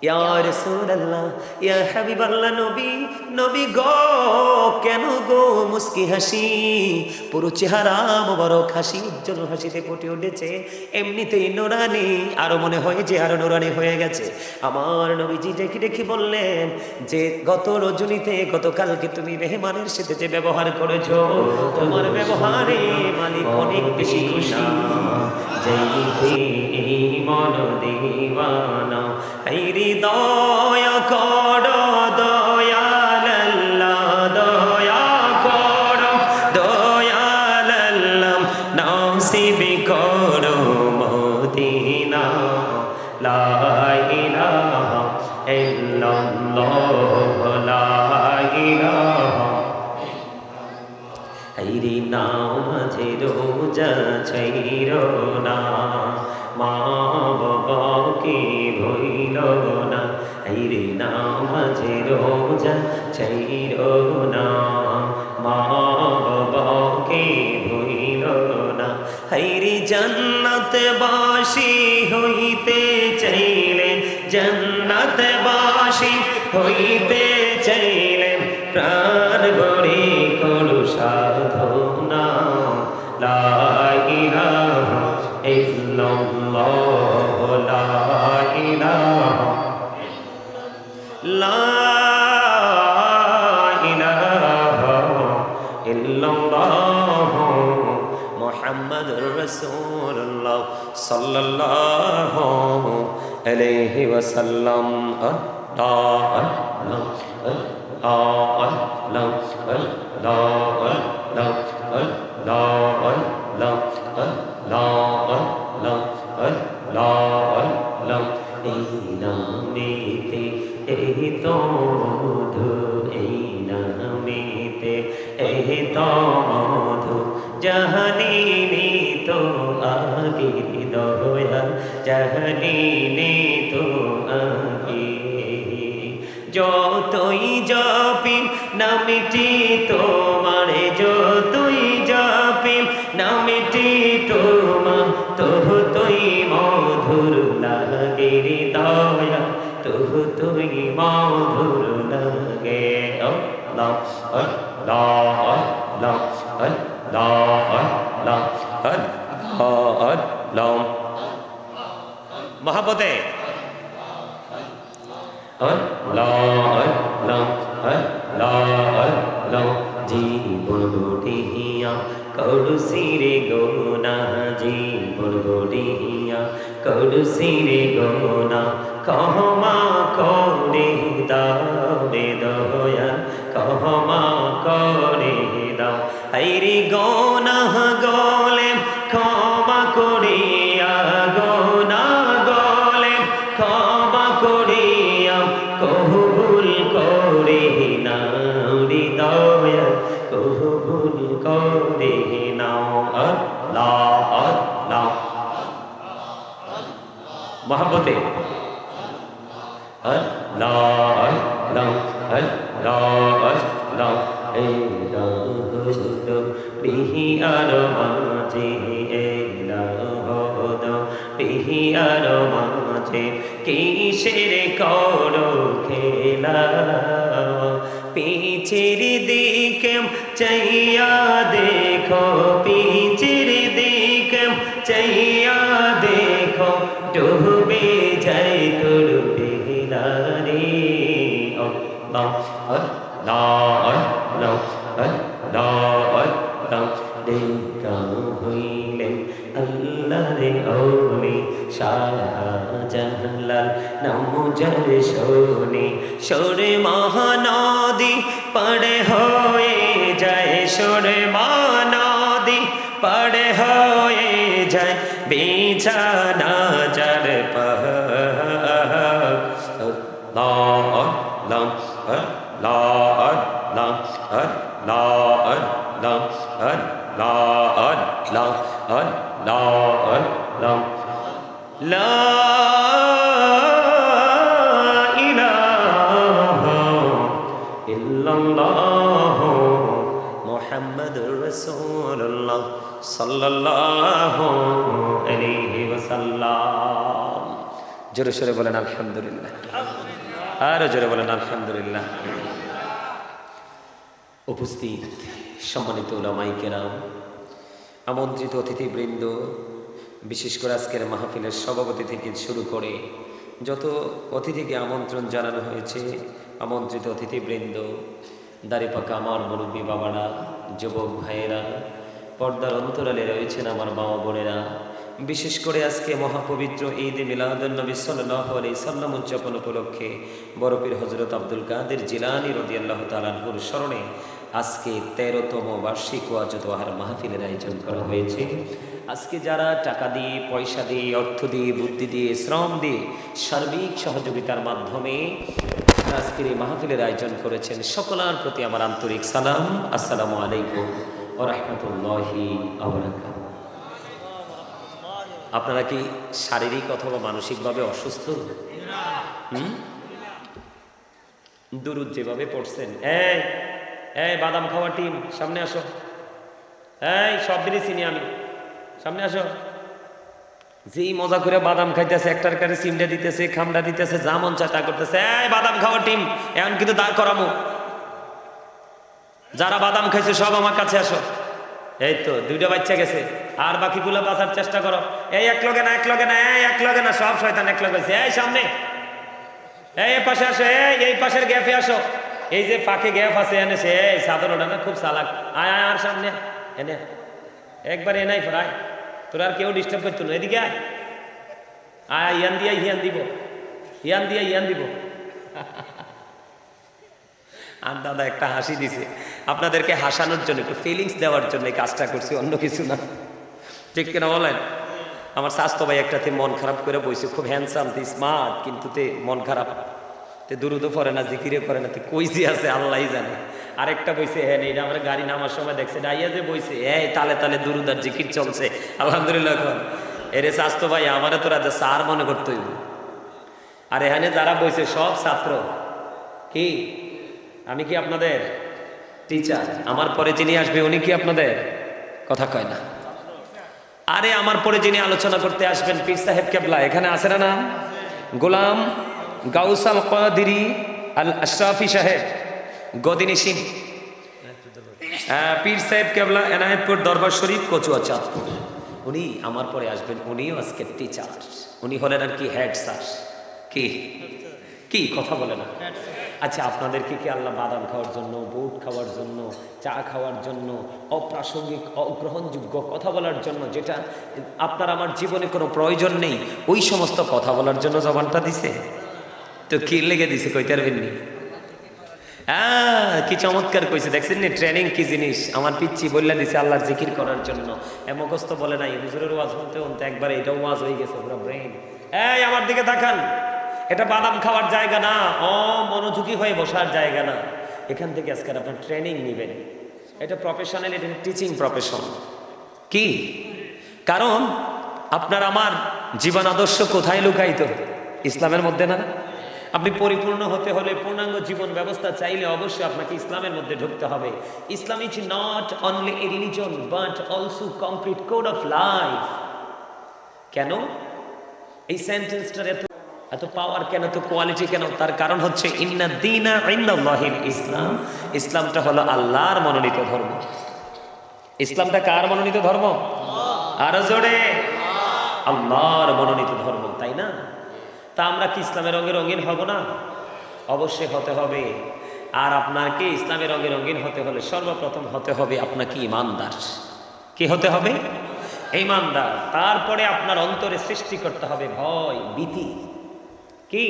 ইয়া রাসূলুল্লাহ, ইয়া হাবিবাল্লাহ, নবী নবী গো, কেন গো মুস্কি হাসি, পুরো চেহারা মোবারক হাসি, উজ্জ্বল হাসিতে ফুটে উঠেছে, এমনিতেই নুরানি, আরো মনে হয় যে আরো নুরানি হয়ে গেছে। আমার নবীজি ডেকে ডেকে বললেন যে গত রজনীতে, গতকালকে তুমি মেহমানের সাথে যে ব্যবহার করেছো, তোমার ব্যবহারে মালিক অনেক বেশি খুশি। যাইতে এই মন দিওয়ানা, এই হৃদয় করো দয়ালাল্লাহ, দয়া করো দয়ালাল্লাহ, নসিব করো মদিনা, লা ইলাহা ইল্লাল্লাহ, লা ইলাহা। হাইরে নামাজে রোজা ছাইরো না, মা বাবাকে ভইল না। হাইরে নামাজে রোজা ছাইরো না, মা বাবাকে ভইল না। হাইরে জান্নাতবাসী হইতে চাইলে, জান্নাতবাসী হইতে চাইলে, প্রাণ ভরে করো সাধনা, লা ইলাহা ইল্লাল্লাহ, লা ইলাহা, লা ইলাহা ইল্লাল্লাহ, মুহাম্মাদুর রাসূলুল্লাহ সাল্লাল্লাহু আলাইহি ওয়াসাল্লাম। এই নামেতে এই তো মধু, এই নামেতে এই তো মধু, জাহানিনি তো আগে দয়া, জাহানিনি তো আগে। যতই জপি নামটি তোমার, যতই জপি নামটি তোমার, ততই মধুর লাগে দয়া, ততই মধুর লাগে। আল্লাহ আল্লাহ আল্লাহ আল্লাহ আল্লাহ আল্লাহ, মহাপতে জীবন গড়িয়া কৌশিরে গোনা, জীবন গড়িয়া কৌশিরে গোনা, ক্ষমা করে দাও দয়া, ক্ষমা করে দাও। হাইরে গোনা গলে ক্ষমা করিয়া, গোনা গলে ক্ষমা করিয়া, কবুল করে নাও দয়া, কবুল করে নাও। আল্লাহ আল্লাহ, মহব্বতে আল্লাহ আল্লাহ আল্লাহ আল্লাহ। এই রাহত বিহিয়ার মাঝে, এই রাহত বিহিয়ার মাঝে, কিসের করো খেলা, পিছের দিকে চাইয়া দেখো, পিছের দিকে চাইয়া দেখো, ডুবে যায় তোর বেলারে। আল্লাহ আল্লাহ আল্লাহ আল্লাহ আল্লাহ, দেখা হইলেন আল্লাহরে ওলি শাহজালাল, নামজার শোনে সরে মহানদী পাড়ে হয়ে যায়, সরে মহানদী পাড়ে হয়ে যায়, বিছানা যার পাহাড়। আল্লাহ আল্লাহ আল্লাহ আল্লাহ আল্লাহ আল্লাহ আল্লাহ আল্লাহ আল্লাহ আল্লাহ, লা ইলাহা ইল্লাল্লাহ, মুহাম্মাদুর রাসূলুল্লাহ সাল্লাল্লাহু আলাইহি ওয়াসাল্লাম। জোরে সোরে বলেন আলহামদুলিল্লাহ। আরো জোরে বলেন আলহামদুলিল্লাহ। উপস্থিত সম্মানিত উলামায়ে কেরাম, আমন্ত্রিত অতিথিবৃন্দ, বিশেষ করে আজকের মাহফিলের সভাপতি থেকে শুরু করে যত অতিথিকে আমন্ত্রণ জানানো হয়েছে, আমন্ত্রিত অতিথিবৃন্দ, দাড়িপাকা আমার মুরব্বী বাবারা, যুবক ভাইয়েরা, পর্দার অন্তরালে রয়েছেন আমার মা বোনেরা, বিশেষ করে আজকে মহাপবিত্র ঈদ মিলাদুন নবী সাল্লাল্লাহু আলাইহি সাল্লাম উদযাপন উপলক্ষে বড় পীর হযরত আব্দুল কাদের জিলানী রাদিয়াল্লাহু তাআলা আনহুর স্মরণে আজকে 13তম বার্ষিক ওয়াজ ও দোয়ার মাহফিলের আয়োজন করা হয়েছে। আজকে যারা টাকা দিয়ে, পয়সা দিয়ে, অর্থ দিয়ে, বুদ্ধি দিয়ে, শ্রম দিয়ে, সার্বিক সহযোগিতার মাধ্যমে আজকের এই মাহফিলের আয়োজন করেছেন, সকলের প্রতি আমার আন্তরিক সালাম। আসসালামু আলাইকুম ওয়া রাহমাতুল্লাহি ওয়া বারাকাতুহু। আপনারা কি শারীরিক অথবা মানসিকভাবে অসুস্থ? দুরুদ যেভাবে পড়ছেন, এই বাদাম খাওয়া টিম সামনে আসো, এই সব দিনই চিনি আমি, সামনে আসো। যেই মজা করে বাদাম খাইতেছে, একটার কাছে সিমটা দিতেছে, খামটা দিতেছে, যা মন চায় তা করতেছে। এই বাদাম খাওয়া টিম এখন কিন্তু দাঁড় করামো, যারা বাদাম খাইছে সব আমার কাছে আসো। এই তো 2টা বাচ্চা গেছে, আর বাকিগুলো বাঁচার চেষ্টা করো। এই এক লগে না, এক লগে না, এক লগে না, সব শয়তান এক লগে আছে। এই সামনে, এই পাশে আসো, এই পাশের গ্যাপে আসো। এই যে ফাঁকে গ্যাপ আছে এনে সে সাধারণ না, খুব চালাক। আয় আয় আর সামনে এনে একবার এনাই ফরাই, তোর আর কেউ ডিস্টার্ব করতো না। এদিকে আয়, আয় ইয়ান দিয়া হিয়ান দিব, হিয়ান দিয়া ইয়ান দিব। আর দাদা একটা হাসি দিছে, আপনাদেরকে হাসানোর জন্য, একটু ফিলিংস দেওয়ার জন্য এই কাজটা করছি, অন্য কিছু না। ঠিক কিনা বলেন? আমার স্বাস্থ্য ভাই একটাতে মন খারাপ করে বইছে, খুব হ্যান্ডসাম, তে স্মার্ট, কিন্তু তে মন খারাপ, তে দুরুদও পড়ে না, জিকিরে করে না, তে কইছি আছে আল্লাহই জানে। আরেকটা বইছে, হ্যাঁ এটা আমরা গাড়ি নামার সময় দেখছে, ডাইয়া যে বইছে, তালে তালে দুরুদ আর জিকির চলছে, আলহামদুলিল্লাহ। এখন এরে স্বাস্থ্য ভাই আমারে তোরা যে স্যার মনে করতে হইব। আর এখানে যারা বইছে সব ছাত্র। কি আমি কি আপনাদের টিচার? আমার পরে যিনি আসবে উনি কি আপনাদের? কথা কয় না। আরে আমার পরে যিনি আলোচনা করতে আসবেন, পীর সাহেব কেবলা, এখানে আছে না নাম? গোলাম গাউস আল কাদেরী আল আশরাফি সাহেব গদিনিসিন, পীর সাহেব কেবলা, এনায়েতপুর দরবার শরীফ, কচুয়া চাঁদপুর। উনি আমার পরে আসবেন, উনিও আজকে টিচার। উনি হলেন আর কি হেড স্যার। কি কি কথা বলে না? আচ্ছা, আপনাদেরকে কি আল্লাহ বাদাম খাওয়ার জন্য, বুট খাওয়ার জন্য, চা খাওয়ার জন্য, অপ্রাসঙ্গিক অগ্রহণযোগ্য কথা বলার জন্য, যেটা আপনার আমার জীবনে কোনো প্রয়োজন নেই, ওই সমস্ত কথা বলার জন্য জবানটা দিছে? তো কি লেগে দিছে কইতে পারবেননি? কি চমৎকার কইছে, দেখছেন নি? ট্রেনিং কি জিনিস আমার পিচ্ছি বললে দিছে আল্লাহর জিকির করার জন্য। মুখস্থ বলে নাই, হুজুরের ওয়াজ শুনতে শুনতে একবার এটাও ওয়াজ হয়ে গেছে পুরো ব্রেইন। আমার দিকে তাকান, এটা বাদাম খাওয়ার জায়গা না, মনোযোগী হয়ে বসার জায়গা না। এখান থেকে আজকে আপনার ট্রেনিং নেবেন, এটা প্রফেশনাল, এটা টিচিং প্রফেশন। কি কারণ আপনার আমার জীবন আদর্শ কোথায় লুকায়িত? ইসলামের মধ্যে না? আপনি পরিপূর্ণ হতে হলে, পূর্ণাঙ্গ জীবন ব্যবস্থা চাইলে অবশ্যই আপনাকে ইসলামের মধ্যে ঢুকতে হবে। Islam is not only a religion but also complete code of life. কেন এই সেন্টেন্সটার এত পাওয়ার কেন, এত কোয়ালিটি কেন? তার কারণ হচ্ছে ইন্না দীনা ইনদাল্লাহিল ইসলাম। ইসলামটা হলো আল্লাহর মনোনীত ধর্ম। ইসলামটা কার মনোনীত ধর্ম? আরো জোরে, আল্লাহর মনোনীত ধর্ম, তাই না? তা আমরা কি ইসলামের রঙে রঙিন হব না? অবশ্যই হতে হবে। আর আপনাকে ইসলামের রঙে রঙিন হতে হলে সর্বপ্রথম হতে হবে আপনাকে ইমানদার। কি হতে হবে? ইমানদার। তারপরে আপনার অন্তরে সৃষ্টি করতে হবে ভয়, ভীতি। কি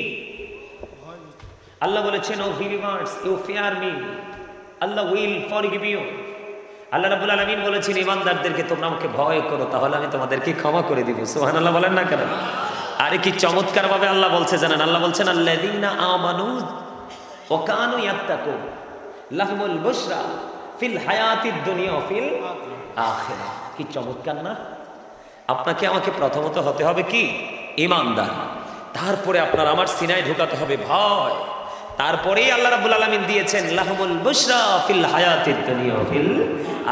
আল্লাহ বলেছেন, O believers, you fear me, আল্লাহ উইল ফরগিভ ইউ। আল্লাহ রাব্বুল আলামিন বলেছেন, ইমানদারদেরকে তোমরা আমাকে ভয় করো, তাহলে আমি তোমাদেরকে ক্ষমা করে দিব। সুবহানাল্লাহ বলেন না কেন? আরে কি চমৎকার ভাবে আল্লাহ বলছে জানেন? আল্লাহ বলছেন, আল্লাযীনা আমানু ওয়া কানু ইয়াত্তাকুন লাহুমুল বুশরা ফিল হায়াতিদ দুনিয়া ওয়া ফিল আখিরাহ। কি চমৎকার না? আপনাকে আমাকে প্রথমত হতে হবে কি? ইমানদার। তারপরে আপনার আমার সিনায় ঢুকাতে হবে ভয়। তারপরেই আল্লাহ রাব্বুল আলামিন দিয়েছেন লাহুমুল বুশরা ফিল হায়াতিদ দুনিয়া ওয়া ফিল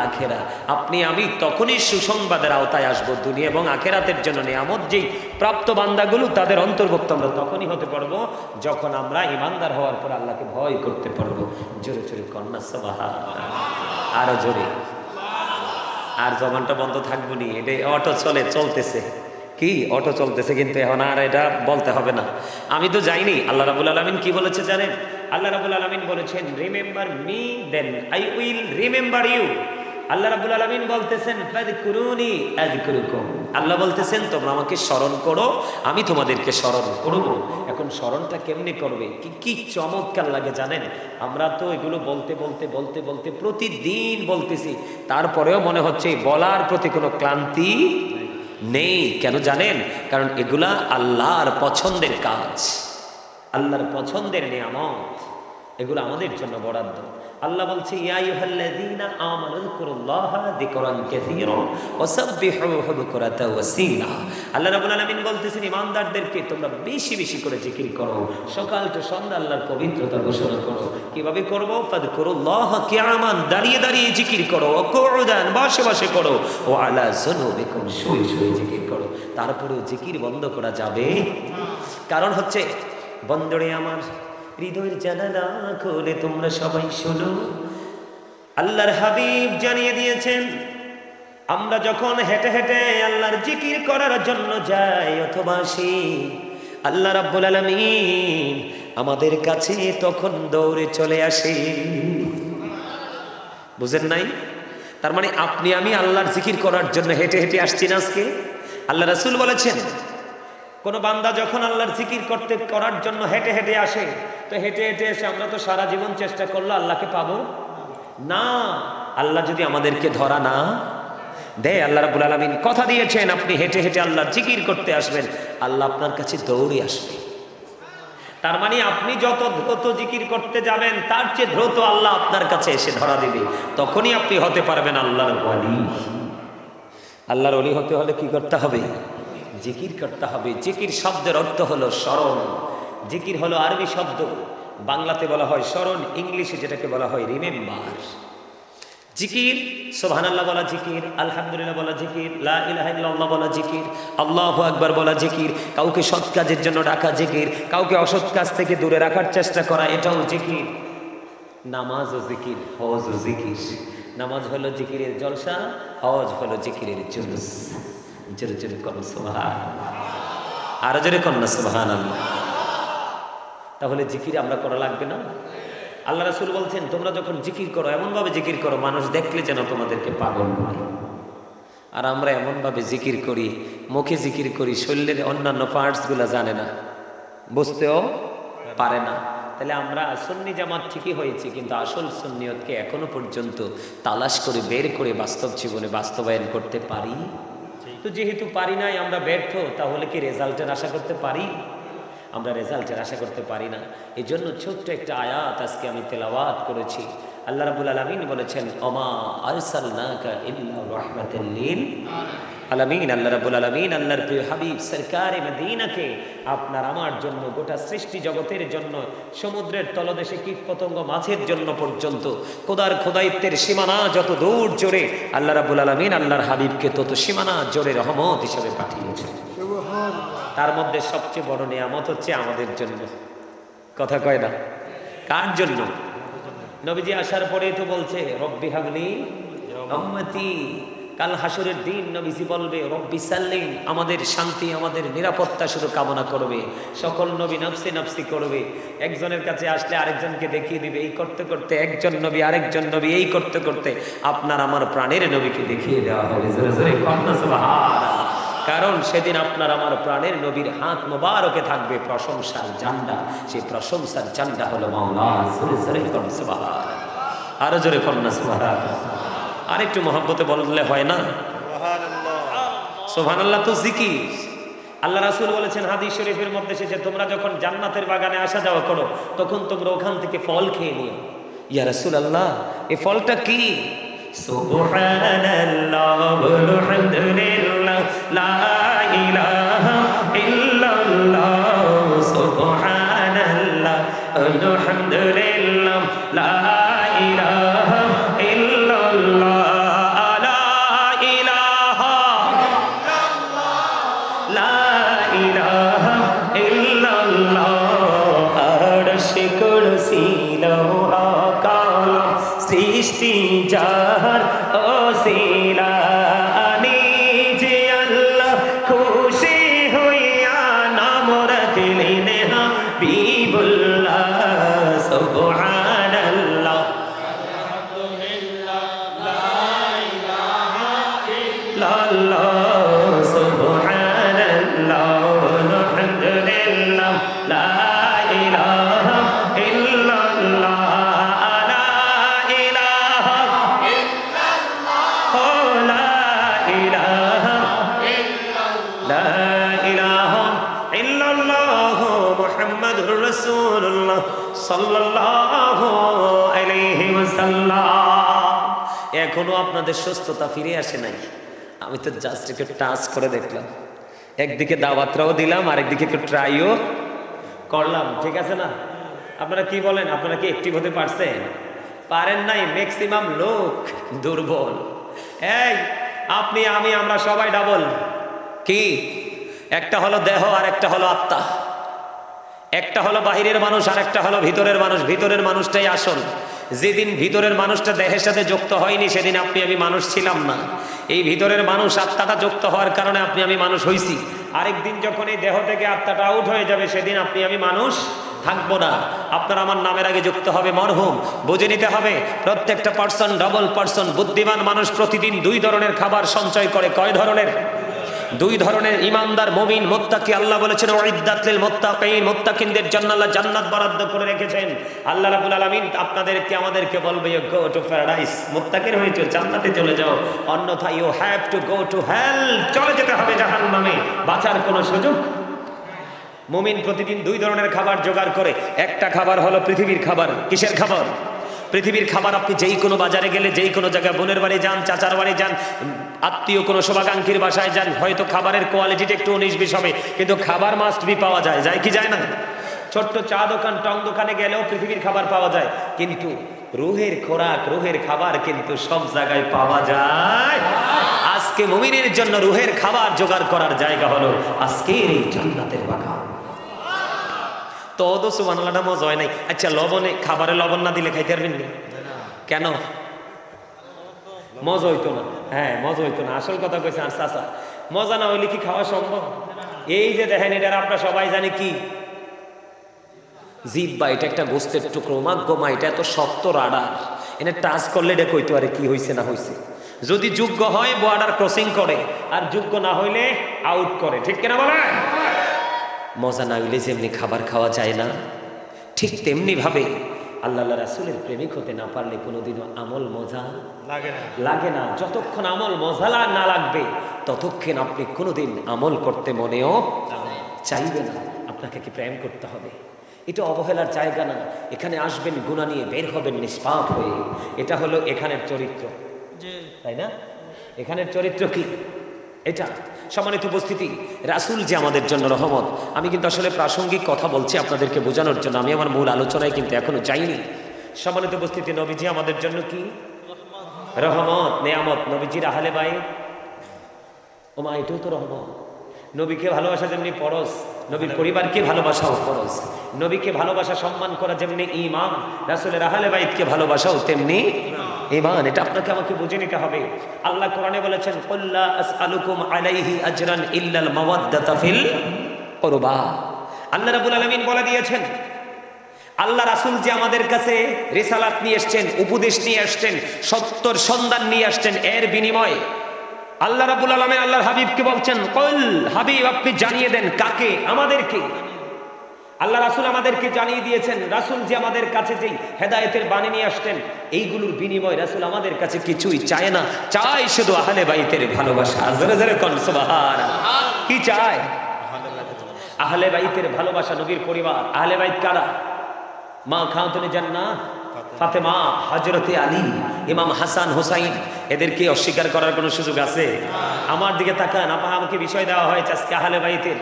আখিরা। আপনি আমি তখনই সুসংবাদের আওতায় আসব, দুনিয়া এবং আখিরাতের জন্য নিয়ামত যেই প্রাপ্ত বান্দাগুলো তাদের অন্তর্ভুক্ত আমরা তখনই হতে পারবো যখন আমরা ইমানদার হওয়ার পর আল্লাহকে ভয় করতে পারবো। জোরে জোরে কন্যা সুবহানাল্লাহ, আরো জোরে। আর জবানটা বন্ধ থাকবো নি, এটা অটো চলতেছে কি অটো চলতেছে, কিন্তু এখন আর এটা বলতে হবে না। আমি তো যাইনি। আল্লাহ রাব্বুল আলামিন কি বলেছে জানেন? আল্লাহ রাব্বুল আলামিন বলেছেন remember me then I will remember you. আল্লাহ রাব্বুল আলামিন বলতেছেন ফাযকুরুনি আযকুরুকুম। আল্লাহ বলতেছেন তোমরা আমাকে স্মরণ করো, আমি তোমাদেরকে স্মরণ করব। এখন স্মরণটা কেমনে করবে? কি চমৎকার লাগে জানেন? আমরা তো এগুলো বলতে বলতে বলতে বলতে প্রতিদিন বলতেছি, তারপরেও মনে হচ্ছে বলার প্রতি কোনো ক্লান্তি নেই। কেন জানেন? কারণ এগুলা আল্লাহর পছন্দের কাজ, আল্লাহর পছন্দের নিয়ামত, এগুলো আমাদের জন্য বরাদ্দ। আল্লাহ বলছে ইয়া আইয়ুহাল্লাযীনা আমানু যিকুরুল্লাহা যিকরান কাসীরা ওয়াসাব্বিহুহু বুকরাতাও ওয়াসীলা। আল্লাহ রাব্বুল আলামিন বলতেছেন ইমানদারদেরকে তোমরা বেশি বেশি করে জিকির করো, সকাল থেকে সন্ধ্যা আল্লাহর পবিত্রতা ঘোষণা করো। কিভাবে করব? ফাযকুরুল্লাহা কিয়ামান, দাঁড়িয়ে দাঁড়িয়ে জিকির করো, ওয়া কুউদান, বসে বসে করো, ওয়া আলা যুনুবিকুম, শুয়ে শুয়ে জিকির করো। তারপরেও জিকির বন্ধ করা যাবে? কারণ হচ্ছে বন্দরে আমার হৃদয়ের জানালা খুলে তোমরা সবাই শোনো। আল্লাহর হাবিব জানিয়ে দিয়েছেন আমরা যখন হেঁটে হেঁটে আল্লাহর জিকির করার জন্য যাই অথবা আসি, আল্লাহ রাব্বুল আলামিন আমাদের কাছে তখন দৌড়ে চলে আসে। বুঝেন নাই? তার মানে আপনি আমি আল্লাহর জিকির করার জন্য হেঁটে হেঁটে আসছি না আজকে। আল্লাহ রাসূল বলেছেন কোন বান্দা যখন আল্লাহর জিকির করার জন্য হেঁটে হেঁটে আসে, তো হেঁটে হেঁটে এসে আমরা তো সারা জীবন চেষ্টা করলো আল্লাহকে পাবো না। আল্লাহ যদি আমাদেরকে ধরা না দেয়, আল্লাহ রাব্বুল আলামিন কথা দিয়েছেন আপনি হেঁটে হেঁটে আল্লাহর জিকির করতে আসবেন, আল্লাহ আপনার কাছে দৌড়ে আসবে। তার মানে আপনি যত দ্রুত জিকির করতে যাবেন তার চেয়ে দ্রুত আল্লাহ আপনার কাছে এসে ধরা দিবে। তখনই আপনি হতে পারবেন আল্লাহর ওলি। আল্লাহর ওলি হতে হলে কি করতে হবে? জিকির করতে হবে। জিকির শব্দের অর্থ হলো স্মরণ। জিকির হলো আরবি শব্দ, বাংলাতে বলা হয় স্মরণ, ইংলিশে যেটাকে বলা হয় রিমেম্বার। জিকির সুবহানাল্লাহ বলা জিকির, আলহামদুলিল্লাহ বলা জিকির, লা ইলাহা ইল্লাল্লাহ বলা জিকির, আল্লাহু আকবার বলা জিকির, কাউকে সৎ কাজের জন্য ডাকা জিকির, কাউকে অসৎ কাজ থেকে দূরে রাখার চেষ্টা করা, এটাও জিকির। নামাজ ও জিকির, হজ ও জিকির। নামাজ হলো জিকিরের জলসা, হজ হলো জিকিরের জুলুস। জোরে জোরে করো সুবহানাল্লাহ, আর জোরে কন্যা সুবহানাল্লাহ। তাহলে জিকির আমরা করা লাগবে না? আল্লাহ রাসূল বলছেন তোমরা যখন জিকির করো এমনভাবে জিকির করো মানুষ দেখলে যেন তোমাদেরকে পাগল বলে। আর আমরা এমনভাবে জিকির করি, মুখে জিকির করি, শরীরের অন্যান্য পার্টসগুলো জানে না, বুঝতেও পারে না। তাহলে আমরা সুন্নি জামাত ঠিকই হয়েছি, কিন্তু আসল সুন্নিয়তকে এখনো পর্যন্ত তালাশ করে বের করে বাস্তব জীবনে বাস্তবায়ন করতে পারি? তো যেহেতু পারি নাই, আমরা ব্যর্থ, তাহলে কি রেজাল্টের আশা করতে পারি? আমরা রেজাল্টের আশা করতে পারি না। এই জন্য ছোট্ট একটা আয়াত আজকে আমি তেলাওয়াত করেছি। আল্লাহ রাব্বুল আলামিন বলেছেন ওমা আরসালনাকা ইল্লা রাহমাতাল লিল আলামিন। আল্লাহ রাব্বুল আলামিন আল্লাহর প্রিয় হাবিব সরকারে মদিনাকে আপনার আমার জন্য, গোটা সৃষ্টি জগতের জন্য, সমুদ্রের তলদেশে কীট পতঙ্গ মাছের জন্য পর্যন্ত খোদার খোদাইত্বের সীমানা যত দূর জোরে আল্লাহ রাব্বুল আলামিন আল্লাহর হাবিবকে তত সীমানা জোরে রহমত হিসেবে পাঠিয়েছেন। তার মধ্যে সবচেয়ে বড় নিয়ামত হচ্ছে আমাদের জন্য। কথা কয় না? কার জন্য? নবীজি আসার পরেই তো বলছে রব্বি হাবলি উম্মতি। কাল হাসরের দিন নবীজি বলবে রব্বি সাল্লিম, আমাদের শান্তি আমাদের নিরাপত্তা শুধু কামনা করবে। সকল নবী নফসি নফসি করবে। একজনের কাছে আসলে আরেকজনকে দেখিয়ে দিবে। এই করতে করতে একজন নবী আরেকজন নবী, এই করতে করতে আপনার আমার প্রাণের নবীকে দেখিয়ে দেওয়া হবে। জোরে জোরে কন্যা সুবহানাল্লাহ। কারণ সেদিন আপনার আমার প্রাণের নবীর হাত মোবারকে থাকবে প্রশংসার ঝান্ডা। সেই প্রশংসার ঝান্ডা হলো মাওলা। জোরে জোরে কন্যা সুবহানাল্লাহ, আরো জোরে কন্যা সুবহানাল্লাহ। আরেকটু মহব্বতে বললে হয় না? সুবহানাল্লাহ তো জিকির। আল্লাহ রাসূল বলেছেন হাদিস শরীফের মধ্যে এসেছে তোমরা যখন জান্নাতের বাগানে আসা যাওয়া করো তখন তোমরা ওখান থেকে ফল খেয়ে নিও। ইয়া রাসূলুল্লাহ, এই ফলটা কি? সুবহানাল্লাহ আলহামদুলিল্লাহ লা ইলাহা ইল্লাল্লাহ সুবহানাল্লাহ আলহামদুলিল্লাহ লা ইলাহা ইল্লাল্লাহ লা ইলাহা লা ইলাহা ইল্লাল্লাহ আরশ কুরসি লৌহ কলম সৃষ্টি যার ওসিলা নিজে আল্লাহ খুশি হইয়া নাম রাখলেন হাবিবুল্লাহ সুবহানাল্লাহ আল্লাহ সুবহানাল্লাহ আলহামদুলিল্লাহ লা ইলাহা ইল্লাল্লাহ লা ইলাহা ইল্লাল্লাহ লা ইলাহা লা ইলাহা ইল্লাল্লাহ মুহাম্মাদুর রাসূলুল্লাহ সাল্লাল্লাহু আলাইহি ওয়াসাল্লাম। এখনো আপনাদের সুস্থতা ফিরে আসে নাই। আমি তো জাস্ট একটু টাচ করে দেখলাম, একদিকে দাওয়াতরাও দিলাম আর একদিকে একটু ট্রাইও করলাম, ঠিক আছে না? আপনারা কি বলেন, আপনারা কি অ্যাক্টিভ হতে পারছেন? পারেন নাই, ম্যাক্সিমাম লোক দুর্বল। এই আপনি আমি আমরা সবাই ডাবল। কি? একটা হলো দেহ আর একটা হলো আত্মা, একটা হলো বাহিরের মানুষ আর একটা হলো ভিতরের মানুষ। ভিতরের মানুষটাই আসল। যেদিন ভিতরের মানুষটা দেহের সাথে যুক্ত হয়নি সেদিন আপনি আমি মানুষ ছিলাম না। এই ভিতরের মানুষ আত্মাটা যুক্ত হওয়ার কারণে আপনি আমি মানুষ হইছি। আরেকদিন যখন এই দেহ থেকে আত্মাটা আউট হয়ে যাবে সেদিন আপনি আমি মানুষ থাকবো না। আপনার আমার নামের আগে যুক্ত হবে মরহুম। বুঝে নিতে হবে প্রত্যেকটা পার্সন ডাবল পার্সন। বুদ্ধিমান মানুষ প্রতিদিন 2 ধরনের খাবার সঞ্চয় করে। কয় ধরনের? 2 ধরনের। ইমানদার মুমিন মুত্তাকি। আল্লাহ বলেছেন উইদ্দাত লিল মুত্তাকিন, মুত্তাকিনদের জন্য আল্লাহ জান্নাত বরাদ্দ করে রেখেছেন। আল্লাহ রাব্বুল আলামিন আপনাদেরকে আমাদেরকে বলবে ইউ গো টু প্যারাডাইস, মুত্তাকিন হয়েছে জান্নাতে চলে যাও, অন্যথা you have to go to hell, চলে যেতে হবে জাহান্নামে, বাঁচার কোনো সুযোগ। মুমিন প্রতিদিন 2 ধরনের খাবার জোগাড় করে। একটা খাবার হলো পৃথিবীর খাবার। কিসের খাবার? পৃথিবীর খাবার। আপনি যেই কোনো বাজারে গেলে, যেই কোনো জায়গায়, বোনের বাড়ি যান, চাচার বাড়ি যান, আত্মীয় কোনো শুভাকাঙ্ক্ষীর বাসায় যান, হয়তো খাবারের কোয়ালিটিটা একটু 19-20 হবে, কিন্তু খাবার মাস্ট বি পাওয়া যায়। যায় কি যায় না? ছোট্ট চা দোকান, টং দোকানে গেলেও পৃথিবীর খাবার পাওয়া যায়, কিন্তু রুহের খোরাক, রুহের খাবার কিন্তু সব জায়গায় পাওয়া যায়। আজকে মুমিনের জন্য রুহের খাবার জোগাড় করার জায়গা হলো আজকের এই জান্নাতের বাগান। তো ওদো সুবহানাল্লাহটা মজা হয় নাই। আচ্ছা, লবণে, খাবারে লবণ না দিলে খাইতে পারবেন না কেন? মজা হইতো না। হ্যাঁ, মজা হইতো না। আসল কথা কইছে আর চাচা, মজা না হইলে কি খাওয়া সম্ভব? এই যে দেখেন, এটা আমরা সবাই জানি কি জিহ্বা। এটা একটা গোস্তের টুকরো, মাগমা, এটা এত শক্ত রাডার, এনে টাচ করলে এটা কইতে পারে কি হইছে না হইছে। যদি যোগ্য হয় বর্ডার ক্রসিং করে, আর যোগ্য না হইলে আউট করে। ঠিক কিনা বলে? মজা না হইলে যেমনি খাবার খাওয়া যায় না, ঠিক তেমনি ভাবে আল্লাহ রাসূলের প্রেমিক হতে না পারলে কোনোদিনও আমল মজা লাগে না। যতক্ষণ আমল মজা না লাগবে ততক্ষণ আপনি কোনোদিন আমল করতে মনেও চাইবেন না। আপনাকে কি প্রেম করতে হবে? এটা অবহেলার জায়গা না। এখানে আসবেন গুনাহ নিয়ে, বের হবেন নিষ্পাপ হয়ে। এটা হলো এখানের চরিত্র, তাই না? এখানের চরিত্র কি এটা? সম্মানিত উপস্থিতি, রাসূল যে আমাদের জন্য রহমত। আমি কিন্তু আসলে প্রাসঙ্গিক কথা বলছি আপনাদেরকে বোঝানোর জন্য, আমি আমার মূল আলোচনায় কিন্তু এখনো যাইনি। সম্মানিত উপস্থিতি, নবীজি আমাদের জন্য কি? রহমত, নেয়ামত। নবীজির আহলে বাইত, ওমা, এটাও তো রহমত। নবীকে ভালোবাসা যেমনি ফরজ, নবীর পরিবারকে ভালোবাসাও ফরজ। নবীকে ভালোবাসা, সম্মান করা যেমনি ঈমান, রাসূলের আহলে বাইতকে ভালোবাসাও তেমনি ঈমান। এটা আপনাকে আমাকে বুঝে নিতে হবে। আল্লাহ কোরআনে বলেছেন কুল্লা আসআলুকুম আলাইহি আজরান ইল্লাল মাওয়াদ্দাতা ফিল কুরবা। আল্লাহ রাব্বুল আলামিন বলে দিয়েছেন, আল্লাহ রাসূল যে আমাদের কাছে রিসালাত নিয়ে আসছেন, উপদেশ নিয়ে আসছেন, সত্যর সন্ধান নিয়ে আসছেন, এর বিনিময়ে আল্লাহ রাব্বুল আলামিন আল্লাহর হাবিবকে বলছেন, কুল, হাবিব আপনি জানিয়ে দেন। কাকে? আমাদেরকে। আল্লাহ রাসূল আমাদেরকে জানিয়ে দিয়েছেন, রাসূল যে আমাদের কাছে যেই হেদায়েতের বাণী নিয়ে আসতেন, এইগুলোর বিনিময়ে রাসূল আমাদের কাছে কিছুই চায় না, চায় শুধু আহলে বাইতের ভালোবাসা। জোরে জোরে কোন সুবহানাল্লাহ। কি চায়? আহলে বাইতের ভালোবাসা, নবীর পরিবার। আহলে বাইত কারা? মা খাতুনে জান্নাত ফাতেমা, হযরতে আলী, ইমাম হাসান, হুসাইন। এদেরকে অস্বীকার করার কোনো সুযোগ আছে? আমার দিকে তাকান, আমাকে বিষয় দেওয়া হয়েছে আজকে আহলে বাইতের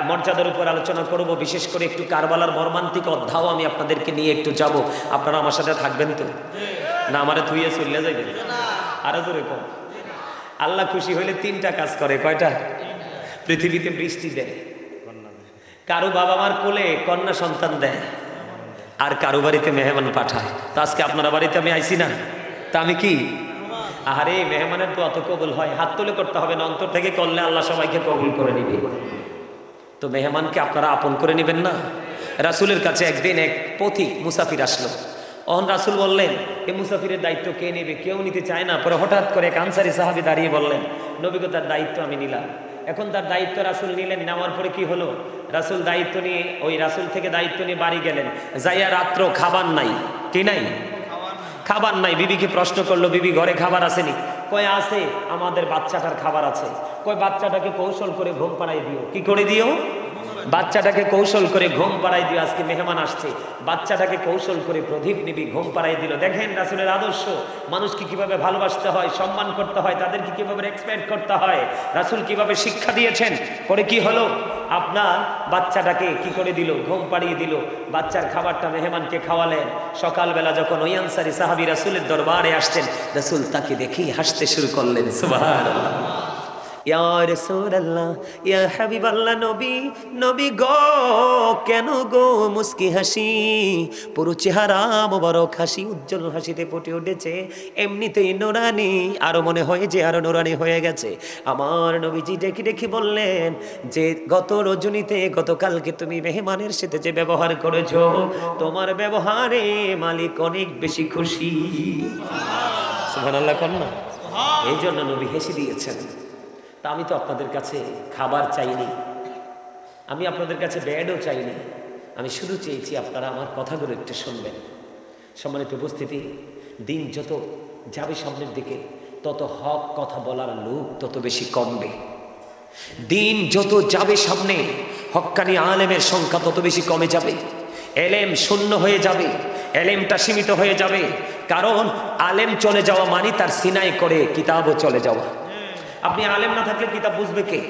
মর্যাদার উপর আলোচনা করব, বিশেষ করে একটু কারবালার মর্মান্তিক অধ্যায় আমি আপনাদেরকে নিয়ে একটু যাব। আপনারা আমার সাথে থাকবেন তো? না আমারে থুইয়ে চলে যাইবেন? আরো জোরে কম। আল্লাহ খুশি হইলে তিনটা কাজ করে। কয়টা? পৃথিবীতে বৃষ্টি দেয়, কারো বাবা মার কোলে কন্যা সন্তান দেয়, আর কারো বাড়িতে মেহমান পাঠায়। তো আজকে আপনারা বাড়িতে আমি আইছি না, তা আমি কি? আহারে, মেহমানের দোয়া তো কবুল হয়। হাত তুলে করতে হবে না, অন্তর থেকে করলে আল্লাহ সবাইকে কবুল করে নিবে। তো মেহমানকে আপনারা আপন করে নেবেন না? রাসূলের কাছে একদিন এক পথিক মুসাফির আসলো। অন রাসূল বললেন, এই মুসাফিরের দায়িত্ব কে নেবে? কেউ নিতে চায় না। পরে হঠাৎ করে এক আনসারী সাহাবী দাঁড়িয়ে বললেন, নবী গো, তার দায়িত্ব আমি নিলাম। এখন তার দায়িত্ব রাসূল নিলেন। নেওয়ার পরে কি হলো? রাসূল দায়িত্ব নিয়ে রাসূল থেকে দায়িত্ব নিয়ে বাড়ি গেলেন। যাইয়া রাত্র খাবার নাই। কি নাই? খাবার নাই। বিবিকে প্রশ্ন করলো, বিবি ঘরে খাবার আসেনি? কয় আছে, আমাদের বাচ্চাটার খাবার আছে। কয় বাচ্চাটাকে কৌশল করে ঘুম পাড়াই দিও। কি করে দিও? বাচ্চাটাকে কৌশল করে ঘুম পাড়াই দিও। আজকে মেহমান আসছে, বাচ্চাটাকে কৌশল করে প্রদীপ নিবি ঘুম পাড়াই দিল। দেখেন রাসূলের আদর্শ, মানুষকে কিভাবে ভালোবাসতে হয়, সম্মান করতে হয়, তাদেরকে কিভাবে রেসপেক্ট করতে হয়, রাসূল কিভাবে শিক্ষা দিয়েছেন। পরে কি হলো? আপনার বাচ্চাটাকে কি করে দিল? ঘুম পাড়িয়ে দিল। বাচ্চার খাবারটা মেহমানকে খাওয়ালেন। সকালবেলা যখন ওই আনসারী সাহাবী রাসূলের দরবারে আসছেন, রাসূল তাকে দেখেই হাসতে শুরু করলেন। সুবহানাল্লাহ। ইয়া রাসূলুল্লাহ, ইয়া হাবিবাল্লাহ, নবী, নবী গো, কেন গো মুস্কি হাসি? পুরো চেহারা মোবারক হাসি, উজ্জ্বল হাসিতে ফুটে উঠেছে। এমনিতেই নুরানি, আরো মনে হয় যে আরো নুরানি হয়ে গেছে। আমার নবীজি ডেকে ডেকে বললেন যে, গত রজনীতে, গতকালকে তুমি মেহমানের সাথে যে ব্যবহার করেছো, তোমার ব্যবহারে মালিক অনেক বেশি খুশি। সুবহানাল্লাহ কন্যা। এই জন্য নবী হেসে দিয়েছেন। তা আমি তো আপনাদের কাছে খাবার চাইনি, আমি আপনাদের কাছে বেডও চাইনি, আমি শুধু চেয়েছি আপনারা আমার কথাগুলো একটু শুনবেন। সম্মানিত উপস্থিতি, দিন যত যাবে সামনের দিকে, তত হক কথা বলার লোক তত বেশি কমবে। দিন যত যাবে সামনে, হক্কানি আলেমের সংখ্যা তত বেশি কমে যাবে। এলেম শূন্য হয়ে যাবে, এলেমটা সীমিত হয়ে যাবে। কারণ আলেম চলে যাওয়া মানে তার সিনাই করে কিতাবও চলে যাওয়া। আপনি আলেম না থাকলে কিতাব বুঝবে কে?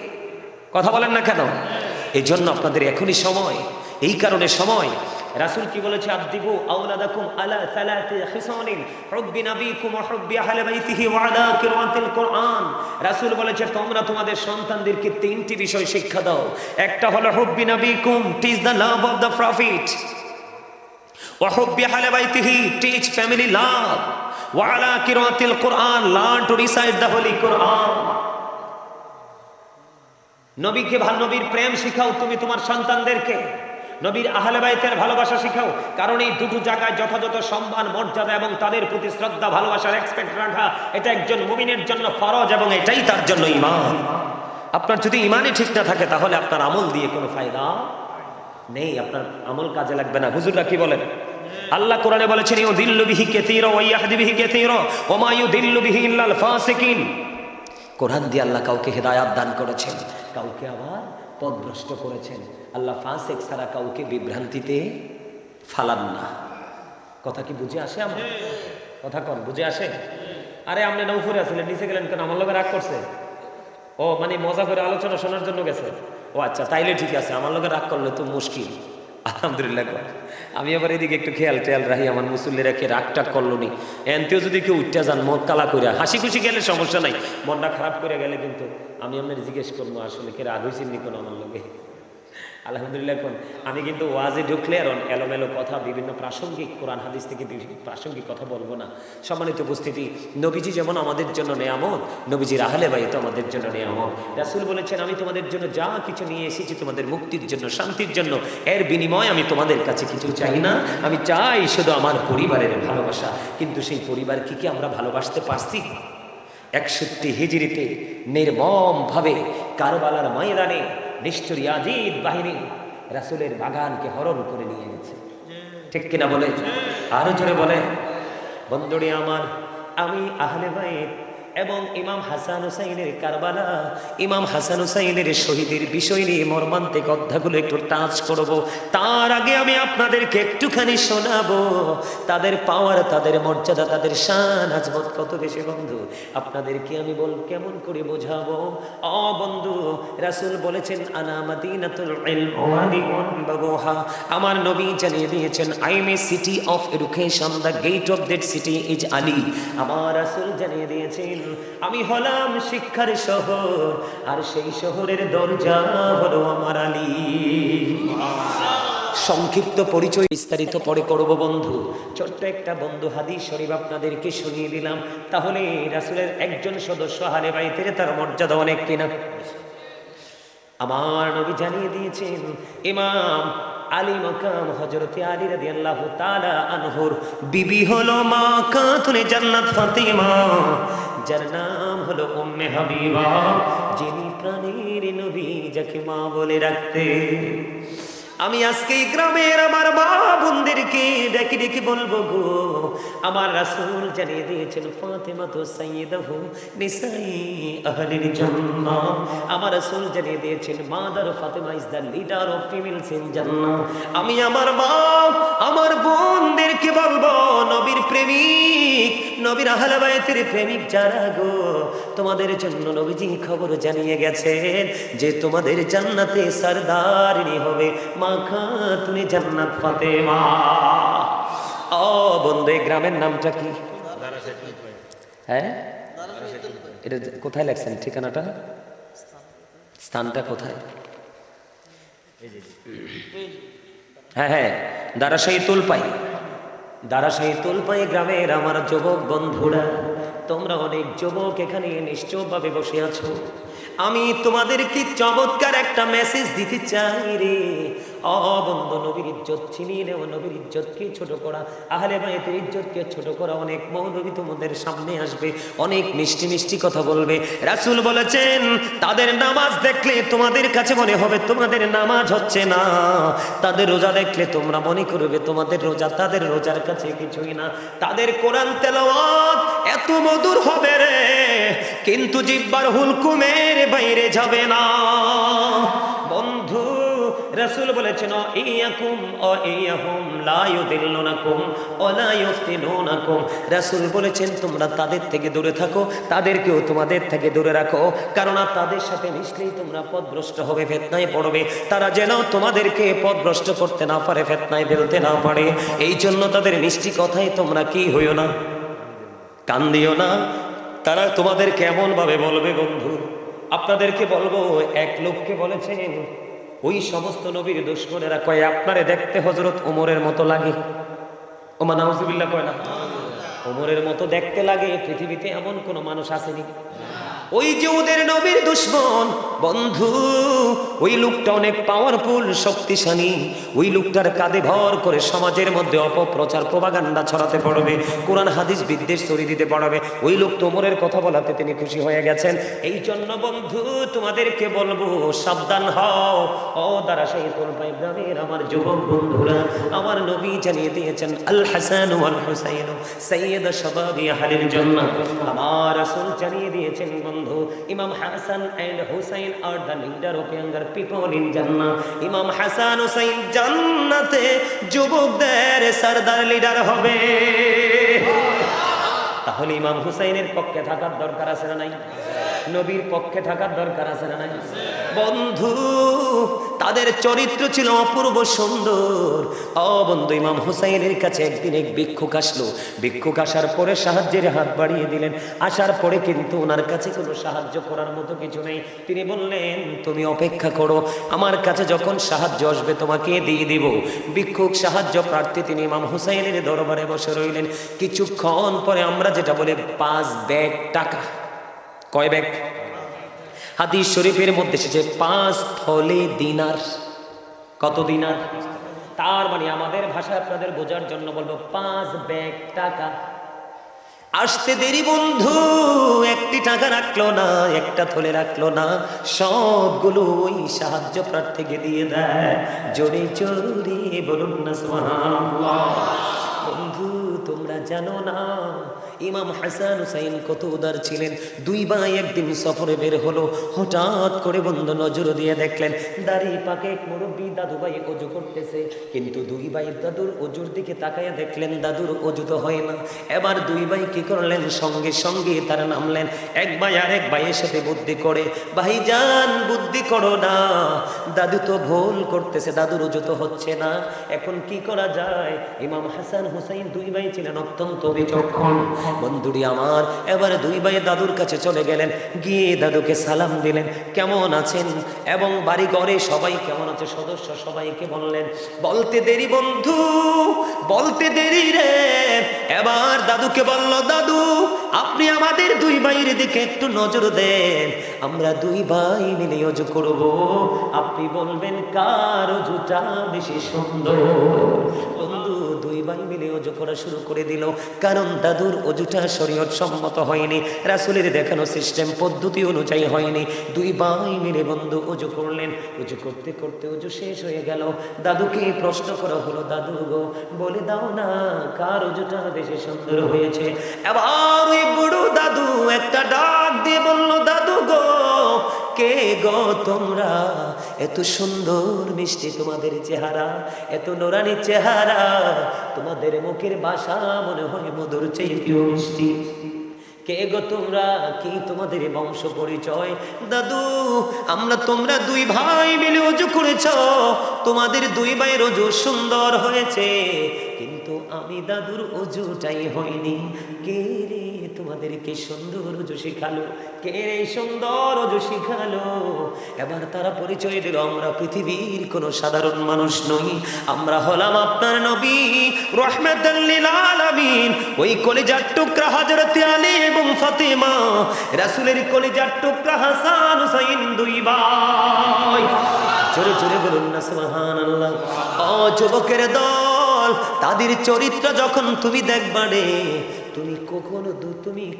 কথা বলেন না কেন? এই জন্য আপনাদের এখনই সময়, এই কারণে সময়। রাসূল কি বলেছে? আদিবু আওলাদাকুম আলা সালাতি খিসানিন, হুব্বি নবীকুম ওয়া হুব্বি আহলি বাইতিহি ওয়া আলা কিরাতিল কুরআন। রাসূল বলেছে, তোমরা তোমাদের সন্তানদেরকে তিনটি বিষয় শিক্ষা দাও। একটা হলো হুব্বি নবীকুম, teach the love of the prophet, ওয়া হুব্বি আহলি বাইতিহি, টিচ ফ্যামিলি লাভ, ওয়া আলা কিরাতিল কুরআন, learn to recite the holy কুরআন। নবীকে নবীর প্রেম শিখাও তুমি তোমার সন্তানদেরকে, নবীর আহলে বাইতের ভালোবাসা শিখাও। কারণ এই দুটো জায়গায় যথাযথ সম্মান, মর্যাদা এবং তাদের প্রতি শ্রদ্ধা, ভালোবাসা, রেসপেক্ট রাখা, এটা একজন মুমিনের জন্য ফরজ এবং এটাই তার জন্য ঈমান। আপনার যদি ঈমানই ঠিক না থাকে, তাহলে আপনার আমল দিয়ে কোনো ফায়দা নেই, আপনার আমল কাজে লাগবে না। হুজুররা কি বলেন? আল্লাহ কোরআনে বলেছেন, ইউদিল্লু বিহি কাসীরা ওয়া ইয়াহদি বিহি কাসীরা ওয়া মা ইউদিল্লু বিহি ইল্লাল ফাসিকিন। কোরআন দিয়ে আল্লাহ কাউকে হেদায়াত দান করেছেন, কাউকে আবার পথভ্রষ্ট করেছেন। আল্লাহ ফাসিক ছাড়া কাউকে বিভ্রান্তিতে ফালান না। কথা কি বুঝে আসে? আমার কথা কন বুঝে আসে? আরে আপনি নৌফুরে আসলেন, নিচে গেলেন কেন? আমার লোকের রাগ করছে? ও মানে মজা করে আলোচনা শোনার জন্য গেছে? ও আচ্ছা, তাইলে ঠিক আছে। আমার লোকের রাগ করলে তো মুশকিল। আলহামদুলিল্লাহ। আমি আবার এদিকে একটু খেয়াল রাহি, আমার মুসল্লিরা কে রাগ টাগ করলো নি। এনতেও যদি কেউ উঠতে যান মন কালা করে, হাসি খুশি গেলে সমস্যা নাই, মনটা খারাপ করে গেলে কিন্তু আমি আপনার জিজ্ঞেস করবো আসলে কে রাগ হয়েছেন নি কোনো আমার লোকে। আলহামদুলিল্লাহ। এখন আমি কিন্তু ওয়াজে ঢুকলে আর এলোমেলো কথা, বিভিন্ন প্রাসঙ্গিক কোরআন হাদিস থেকে প্রাসঙ্গিক কথা বলবো না। সম্মানিত উপস্থিতি, নবীজি যেমন আমাদের জন্য নেয়ামত, নবীজির আহলে বাইত আমাদের জন্য নেয়ামত। রাসূল বলেছেন, আমি তোমাদের জন্য যা কিছু নিয়ে এসেছি তোমাদের মুক্তির জন্য, শান্তির জন্য, এর বিনিময়ে আমি তোমাদের কাছে কিছু চাই না, আমি চাই শুধু আমার পরিবারের ভালোবাসা। কিন্তু সেই পরিবারকে কি আমরা ভালোবাসতে পারছি? 61 হিজরিতে নির্মমভাবে কারবালার ময়দানে নিষ্ঠুর ইয়াজিদ বাহিনী রাসূলের বাগানকে হরণ করে নিয়ে গেছে। ঠিক কিনা বলে? আরো জোরে বলে। বন্ধুরে আমার, আমি আহলে বাইত এবং ইমাম হাসান হুসাইনের কারবালা, ইমাম হাসান হুসাইনের শহীদের বিষয় নিয়ে মর্মান্তিক অধ্যায়গুলো একটু টাচ করব। তার আগে আমি আপনাদেরকে একটুখানি শোনাবো তাদের পাওয়ার, তাদের মর্যাদা, তাদের শান আজমত কত বেশি। বন্ধু আপনাদেরকে আমি কেমন করে বোঝাবো? বন্ধু, রাসূল বলেছেন আনা মাদিনাতুল ইলম ওয়া দিওয়ান বাবুহা, আমার নবী জানিয়ে দিয়েছেন I am a city of education, the gate of that city is Ali. আমার রাসূল জানিয়ে দিয়েছেন আমি হলাম শিক্ষার শহর, আর সেই শহরের দরজা হলো আমার আলী। সংক্ষিপ্ত পরিচয় বিস্তারিত পরে করব বন্ধু। ছোট্ট একটা বন্ধু হাদিস শরীফ আপনাদেরকে শুনিয়ে দিলাম, তাহলে রাসূলের একজন সদস্য আহলে বাইতের তার মর্যাদা অনেক কিনা। আমার নবী জানিয়ে দিয়েছেন ইমাম আলী মাকাম হযরতে আলী রাদিয়াল্লাহু তাআলা আনহুর বিবি হলো মা খাতুনে জান্নাত ফাতিমা, যার নাম হলো উম্মে হাবিবা, যিনি প্রাণের নবী যাকে মা বলে রাখতেন। আমি আজকে এই গ্রামের আমার মা বোনদেরকে ডেকে ডেকে বলবো গো, আমার রাসূল জানিয়ে দিয়েছেন ফাতেমা তো সাইয়্যিদাহু নিসাই আহলিল জান্নাহ। আমার রাসূল জানিয়ে দিয়েছেন mother Fatema is the leader of females in জান্নাহ। আমি আমার মা আমার বোনদেরকে বলবো নবীর প্রেমিক, নবীর আহলে বাইতের প্রেমিক যারা গো, তোমাদের জন্য নবীজি খবর জানিয়ে গেছেন যে তোমাদের জান্নাতে সরদারিনী হবে মা খাতুনে জান্নাত ফাতেমা। বন্ধু এই গ্রামের নামটা কি? হ্যাঁ, এটা কোথায় লেখছেন ঠিকানাটা? স্থানটা কোথায়? হ্যাঁ হ্যাঁ, দারাশাহী তুলপাই। দারাশাহী তুলপাই গ্রামের আমার যুবক বন্ধুরা, তোমরা অনেক যুবক এখানে নিশ্চয়ভাবে বসে আছো। আমি তোমাদেরকে চমৎকার একটা মেসেজ দিতে চাই রে। বন্ধু, নবীর ইজ্জত ছিনিয়ে নেওয়া, নবীর ইজ্জতকে ছোট করা, আহলে বাইতের ইজ্জতকে ছোট করা। অনেক মৌলবী তোমাদের সামনে আসবে, অনেক মিষ্টি মিষ্টি কথা বলবে। রাসূল বলেছেন তাদের নামাজ দেখলে তোমাদের কাছে মনে হবে তোমাদের নামাজ হচ্ছে না, তাদের রোজা দেখলে তোমরা মনে করবে তোমাদের রোজা তাদের রোজার কাছে কিছুই না। তাদের কোরআন তেলাওয়াত এত মধুর হবে রে, কিন্তু জিহ্বার হুলকুমের বাইরে যাবে না। বন্ধু, রাসূল বলেছেন ইয়াকুম ও ইয়াহুম লা ইউদিল্লুনাকুম ওয়া লা ইফতিনুনাকুম। রাসূল বলেছেন তোমরা তাদের থেকে দূরে থাকো, তাদেরকেও তোমাদের থেকে দূরে রাখো, কারণ তাদের সাথে মিশলেই তোমরা পথভ্রষ্ট হবে, ফিতনায় পড়বে। তারা যেন তোমাদেরকে পথভ্রষ্ট করতে না পারে, ফিতনায় ফেলতে না পারে। এই জন্য তাদের মিষ্টি কথায় তোমরা কি হইও না, কান দিও না। তারা তোমাদেরকে এমন ভাবে বলবে বন্ধু, আপনাদেরকে বলবো এক লোককে বলেছেন ওই সমস্ত নবীর দুশমনেরা কয় আপনারে দেখতে হযরত ওমরের মতো লাগে। ওমা নাউজুবিল্লাহ কয় না, ওমরের মতো দেখতে লাগে। পৃথিবীতে এমন কোন মানুষ আসেনি। ওই যে ওদের নবীর দুশমন বন্ধু, ওই লোকটা অনেক পাওয়ারফুল, শক্তিশালী। ওই লোকটার কাঁধে ভর করে সমাজের মধ্যে অপপ্রচার প্রপাগান্ডা ছড়াতে পড়বে, কোরআন হাদিস বিদ্বেষ ছড়িয়ে দিতে পারবে। ওই লোক তোমরের কথা বলাতে তিনি খুশি হয়ে গেছেন। এই জন্য বন্ধু তোমাদেরকে বলবো সাবধান হও। দারাশাহী তুলপাই গ্রামের আমার যুবক বন্ধুরা, আমার নবী জানিয়ে দিয়েছেন আল হাসান ওয়াল হুসাইন সাইয়্যিদা শাবাবি আহলিল জান্নাহ। আমার রাসূল জানিয়ে দিয়েছেন বন্ধু Imam Hasan and Husain are the leader of younger people in Jannah. Imam Hasan Hussain জান্নাতে যুবকদের সরদার লিডার হবে। তাহলে ইমাম হুসাইনের পক্ষে থাকার দরকার আছে না নাই? নবীর পক্ষে থাকার দরকার আছে না নাই? বন্ধু, তাদের চরিত্র ছিল অপূর্ব সুন্দর। বন্ধু, ইমাম হুসাইনের কাছে একদিন এক ভিক্ষুক আসলো। ভিক্ষুক আসার পরে সাহায্যের হাত বাড়িয়ে দিলেন। আসার পরে কিন্তু ওনার কাছে কোনো সাহায্য করার মতো কিছু নেই। তিনি বললেন তুমি অপেক্ষা করো, আমার কাছে যখন সাহায্য আসবে তোমাকে দিয়ে দিব। ভিক্ষুক সাহায্য প্রার্থী, তিনি ইমাম হুসাইনের দরবারে বসে রইলেন। কিছুক্ষণ পরে আমরা যেটা বলে 5 ব্যাগ টাকা। কয় ব্যাগ? হাদিস শরীফের মধ্যে এসেছে 5 থলে দিনার। কত দিনার? তার মানে আমাদের ভাষায় আপনাদের বোঝার জন্য বলবো 5 ব্যাগ টাকা। আসতে দেরি বন্ধু, একটি টাকা রাখলো না, একটা থলে রাখলো না, সবগুলো ওই সাহায্য প্রার্থীকে দিয়ে দেয়। জোরে জোরে বলুন না সুবহানাল্লাহ। বন্ধু, তোমরা জানো না ইমাম হাসান হুসাইন কত উদার ছিলেন। দুই ভাই একদিন সফরে বের হলো, হঠাৎ করে বন্ধু নজর দিয়ে দেখলেন দাড়ি পাকে এক মুরব্বী দাদু ভাই অজু করতেছে, কিন্তু দুই ভাই দাদুর অজুর দিকে তাকায়া দেখলেন দাদুর অজু তো হয় না। এবার দুই ভাই কি করলেন, সঙ্গে সঙ্গে তারা নামলেন। এক ভাই আর এক ভাইয়ের সাথে বুদ্ধি করে, ভাইজান বুদ্ধি করো না, দাদু তো ভুল করতেছে, দাদুর অজু তো হচ্ছে না, এখন কি করা যায়? ইমাম হাসান হুসাইন দুই ভাই ছিলেন অত্যন্ত বিচক্ষণ। বন্ধুরি আমার, এবারে দুই ভাই দাদুর কাছে চলে গেলেন, গিয়ে দাদুকে সালাম দিলেন, কেমন আছেন, এবং বাড়ি ঘরে সবাই কেমন আছে সদস্য সবাইকে বললেন। বলতে দেরি বন্ধু, বলতে দেরি রে। এবার দাদুকে বলল, দাদু আপনি আমাদের দুই ভাইয়ের দিকে একটু নজর দেন, আমরা দুই ভাই মিলে অজু করব, আপনি বলবেন কার অজুটা বেশি সুন্দর। বন্ধু দুই ভাই মিলে অজু করা শুরু করে দিল, কারণ দাদুর অজুটা শরীয়ত সম্মত হয়নি, রাসূলের দেখানো সিস্টেম পদ্ধতি অনুযায়ী হয়নি। দুই ভাই মিলে বন্ধু অজু করলেন। অজু করতে করতে অজু শেষ হয়ে গেল। দাদুকে প্রশ্ন করা হলো, দাদু গো বলে দাও না কার অজুটা বেশি সুন্দর হয়েছে। এবার ওই বুড়ো দাদু একটা ডাক দিয়ে বলল, দাদু গো কে গো তোমরা, এত সুন্দর মিষ্টি তোমাদের চেহারা, এত নোরানি চেহারা, তোমাদের মুখের ভাষা মনে হয় মধুর চাইতেও মিষ্টি, কে গো তোমরা, কি তোমাদের বংশ পরিচয়? দাদু আমরা তোমরা দুই ভাই মিলে অজু করেছ, তোমাদের দুই ভাইয়ের অজু সুন্দর হয়েছে, কিন্তু আমি দাদুর অজুটাই হয়নি। কে রে তোমাদেরকে সুন্দর অজু শিখালো, কে রে সুন্দর অজু শিখালো? এবার তারা পরিচয় দিল, আমরা পৃথিবীর কোনো সাধারণ মানুষ নই, আমরা হলাম আপনার নবী রাহমাতাল লিল আলামিন। ওই কলিজার টুকরা হযরত আলী এবং ফাতিমা, রাসূলের কলিজার টুকরা হাসান হুসাইন দুই ভাই। জোরে জোরে বলুন না সুবহানাল্লাহ। ও যুবকের দল, তাদের চরিত্র যখন তুমি দেখবা রে, তুমি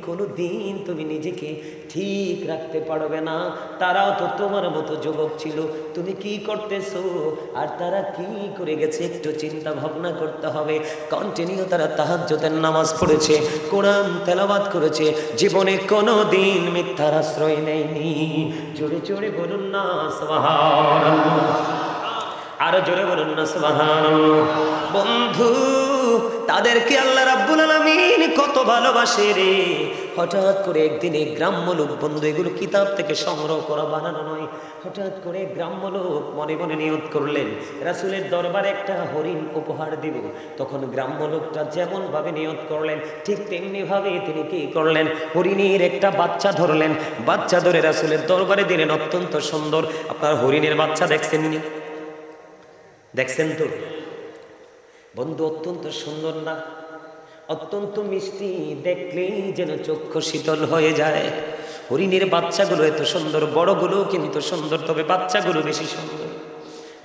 কোনো দিন তুমি নিজেকে ঠিক রাখতে পারবে না। তারাও তো তোমার মতো যুবক ছিল, তুমি কি করতেছো আর তারা কি করে গেছে একটু চিন্তা ভাবনা করতে হবে। কন্টিনিউ তারা তাহাজ্জুদের নামাজ পড়েছে, কোরআন তেলাওয়াত করেছে, জীবনে কোনো দিন মিথ্যার আশ্রয় নেয়নি। জোরে জোরে বলুন না সুবহানাল্লাহ, আরো জোরে বলুন না সুবহানাল্লাহ। বন্ধু তাদেরকে আল্লাহ রাব্বুল আলামিন কত ভালোবাসে রে। হঠাৎ করে একদিন এই গ্রাম্য লোক, বন্ধু এগুলো কিতাব থেকে সংগ্রহ করা, বানানো নয়, হঠাৎ করে গ্রাম্য লোক মনে মনে নিয়ত করলেন রাসূলের দরবারে একটা হরিণ উপহার দিব। তখন গ্রাম্য লোকটা যেমন ভাবে নিয়ত করলেন ঠিক তেমনি ভাবে তিনি কি করলেন, হরিণের একটা বাচ্চা ধরলেন, বাচ্চা ধরে রাসূলের দরবারে দিলেন। অত্যন্ত সুন্দর, আপনার হরিণের বাচ্চা দেখছেন, দেখছেন তো বন্ধু, অত্যন্ত সুন্দর না, অত্যন্ত মিষ্টি, দেখলেই যেন চক্ষু শীতল হয়ে যায়। হরিণের বাচ্চাগুলো এত সুন্দর, বড়গুলো কিন্তু সুন্দর, তবে বাচ্চাগুলো বেশি সুন্দর।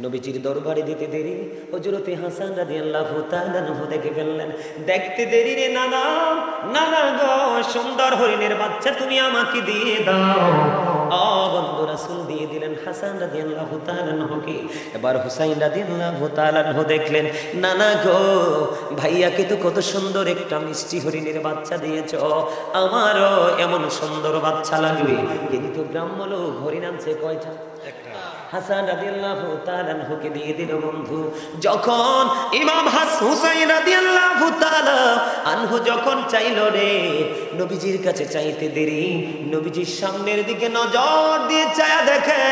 নবীজির দরবারে দিতে দেরি, হযরতে হাসান রাদিয়াল্লাহু তাআলা আনহু দেখে ফেললেন। দেখতে দেরি রে নানা, নানা গো সুন্দর হরিণের বাচ্চা তুমি আমাকে দিয়ে দাও। ও বন্ধু রাসূল দিয়ে দিলেন হাসান রাদিয়াল্লাহু তাআলা আনহুকে। এবার হুসাইন রাদিয়াল্লাহু তাআলা আনহু দেখলেন, নানা গো ভাইয়াকে তো কত সুন্দর একটা মিষ্টি হরিণের বাচ্চা দিয়েছো, আমারও এমন সুন্দর বাচ্চা লাগবে। কিন্তু গ্রাম্য লোক হরিণ আনছে কয়টা? হাসান রাদিয়াল্লাহু তাআলা আনহুকে দিয়ে দিল। বন্ধু যখন ইমাম হুসাইন রাদিয়াল্লাহু তাআলা আনহু যখন চাইলো রে, নবীজির কাছে চাইতে দেরি, নবীজির সামনের দিকে নজর দিয়ে চায়া দেখে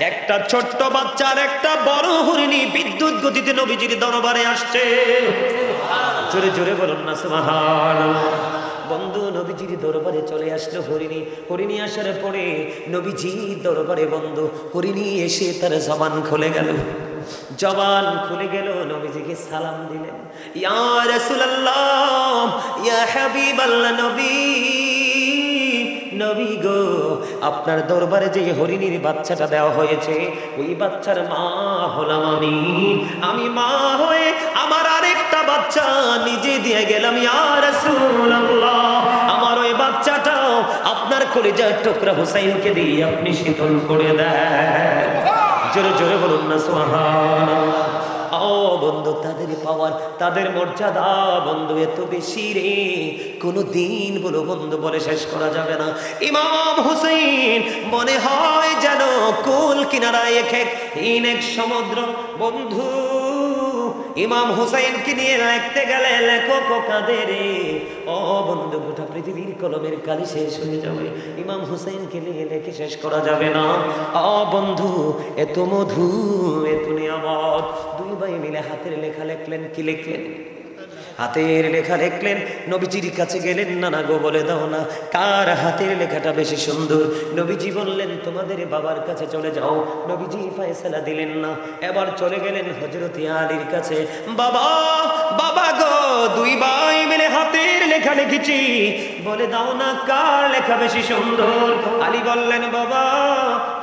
একটা ছোট্ট বাচ্চার একটা বড় হরিণী বিদ্যুৎ গতিতে নবীজির দরবারে আসছে। জোরে জোরে বলুন না সুবহানাল্লাহ। বন্ধু নবীজির দরবারে চলে আসলো হরিণী। হরিণী আসার পরে নবীজির দরবারে বন্ধু হরিণী এসে তার জবান খুলে গেল, জবান খুলে গেল, নবীজিকে সালাম দিলেন, ইয়া রাসূলুল্লাহ, ইয়া হাবিবাল্লাহ, নবী নবী গো আপনার দরবারে যে হরিণীর বাচ্চাটা দেওয়া হয়েছে ওই বাচ্চার মা হলাম আমি মা হয়ে আমার আরেকটা বাচ্চা নিজে দিয়ে গেলাম। ইয়া রাসূলুল্লাহ আমার ওই বাচ্চাটাও আপনার কলিজার টুকরা হুসাইনকে দিয়ে আপনি শীতল করে দেন। জোরে জোরে বলুন না সুবহানাল্লাহ। ও ও বন্ধু, তাদের পাওয়ার, তাদের মর্যাদা বন্ধু এত বেশি রে, কোনো দিন বলো বন্ধু বলে শেষ করা যাবে না। ইমাম হুসাইন মনে হয় যেন কুল কিনারায় এক সমুদ্র বন্ধু। ইমাম হুসাইনকে নিয়ে লিখতে গেলে লেখক কাঁদে রে। ও বন্ধু, গোটা পৃথিবীর কলমের কালি শেষ হয়ে যাবে, ইমাম হুসাইনকে নিয়ে লেখে শেষ করা যাবে না। ও বন্ধু, এত মধু, এত নিয়ামত। দুই ভাই মিলে হাতের লেখা লিখলেন। কি লিখলেন? হাতের লেখা লিখলেন। নবীজির কাছে গেলেন, না না গো, বলে দাও না কার হাতের লেখাটা বেশি সুন্দর। নবীজি বললেন, তোমাদের বাবার কাছে চলে যাও। নবীজি ফয়সালা দিলেন না, এবার চলে গেলেন হযরত আলীর কাছে। বাবা, বাবা গো, দুই ভাই মিলে হাতের লেখা লিখেছি, বলে দাও না কার লেখা বেশি সুন্দর। আলী বললেন, বাবা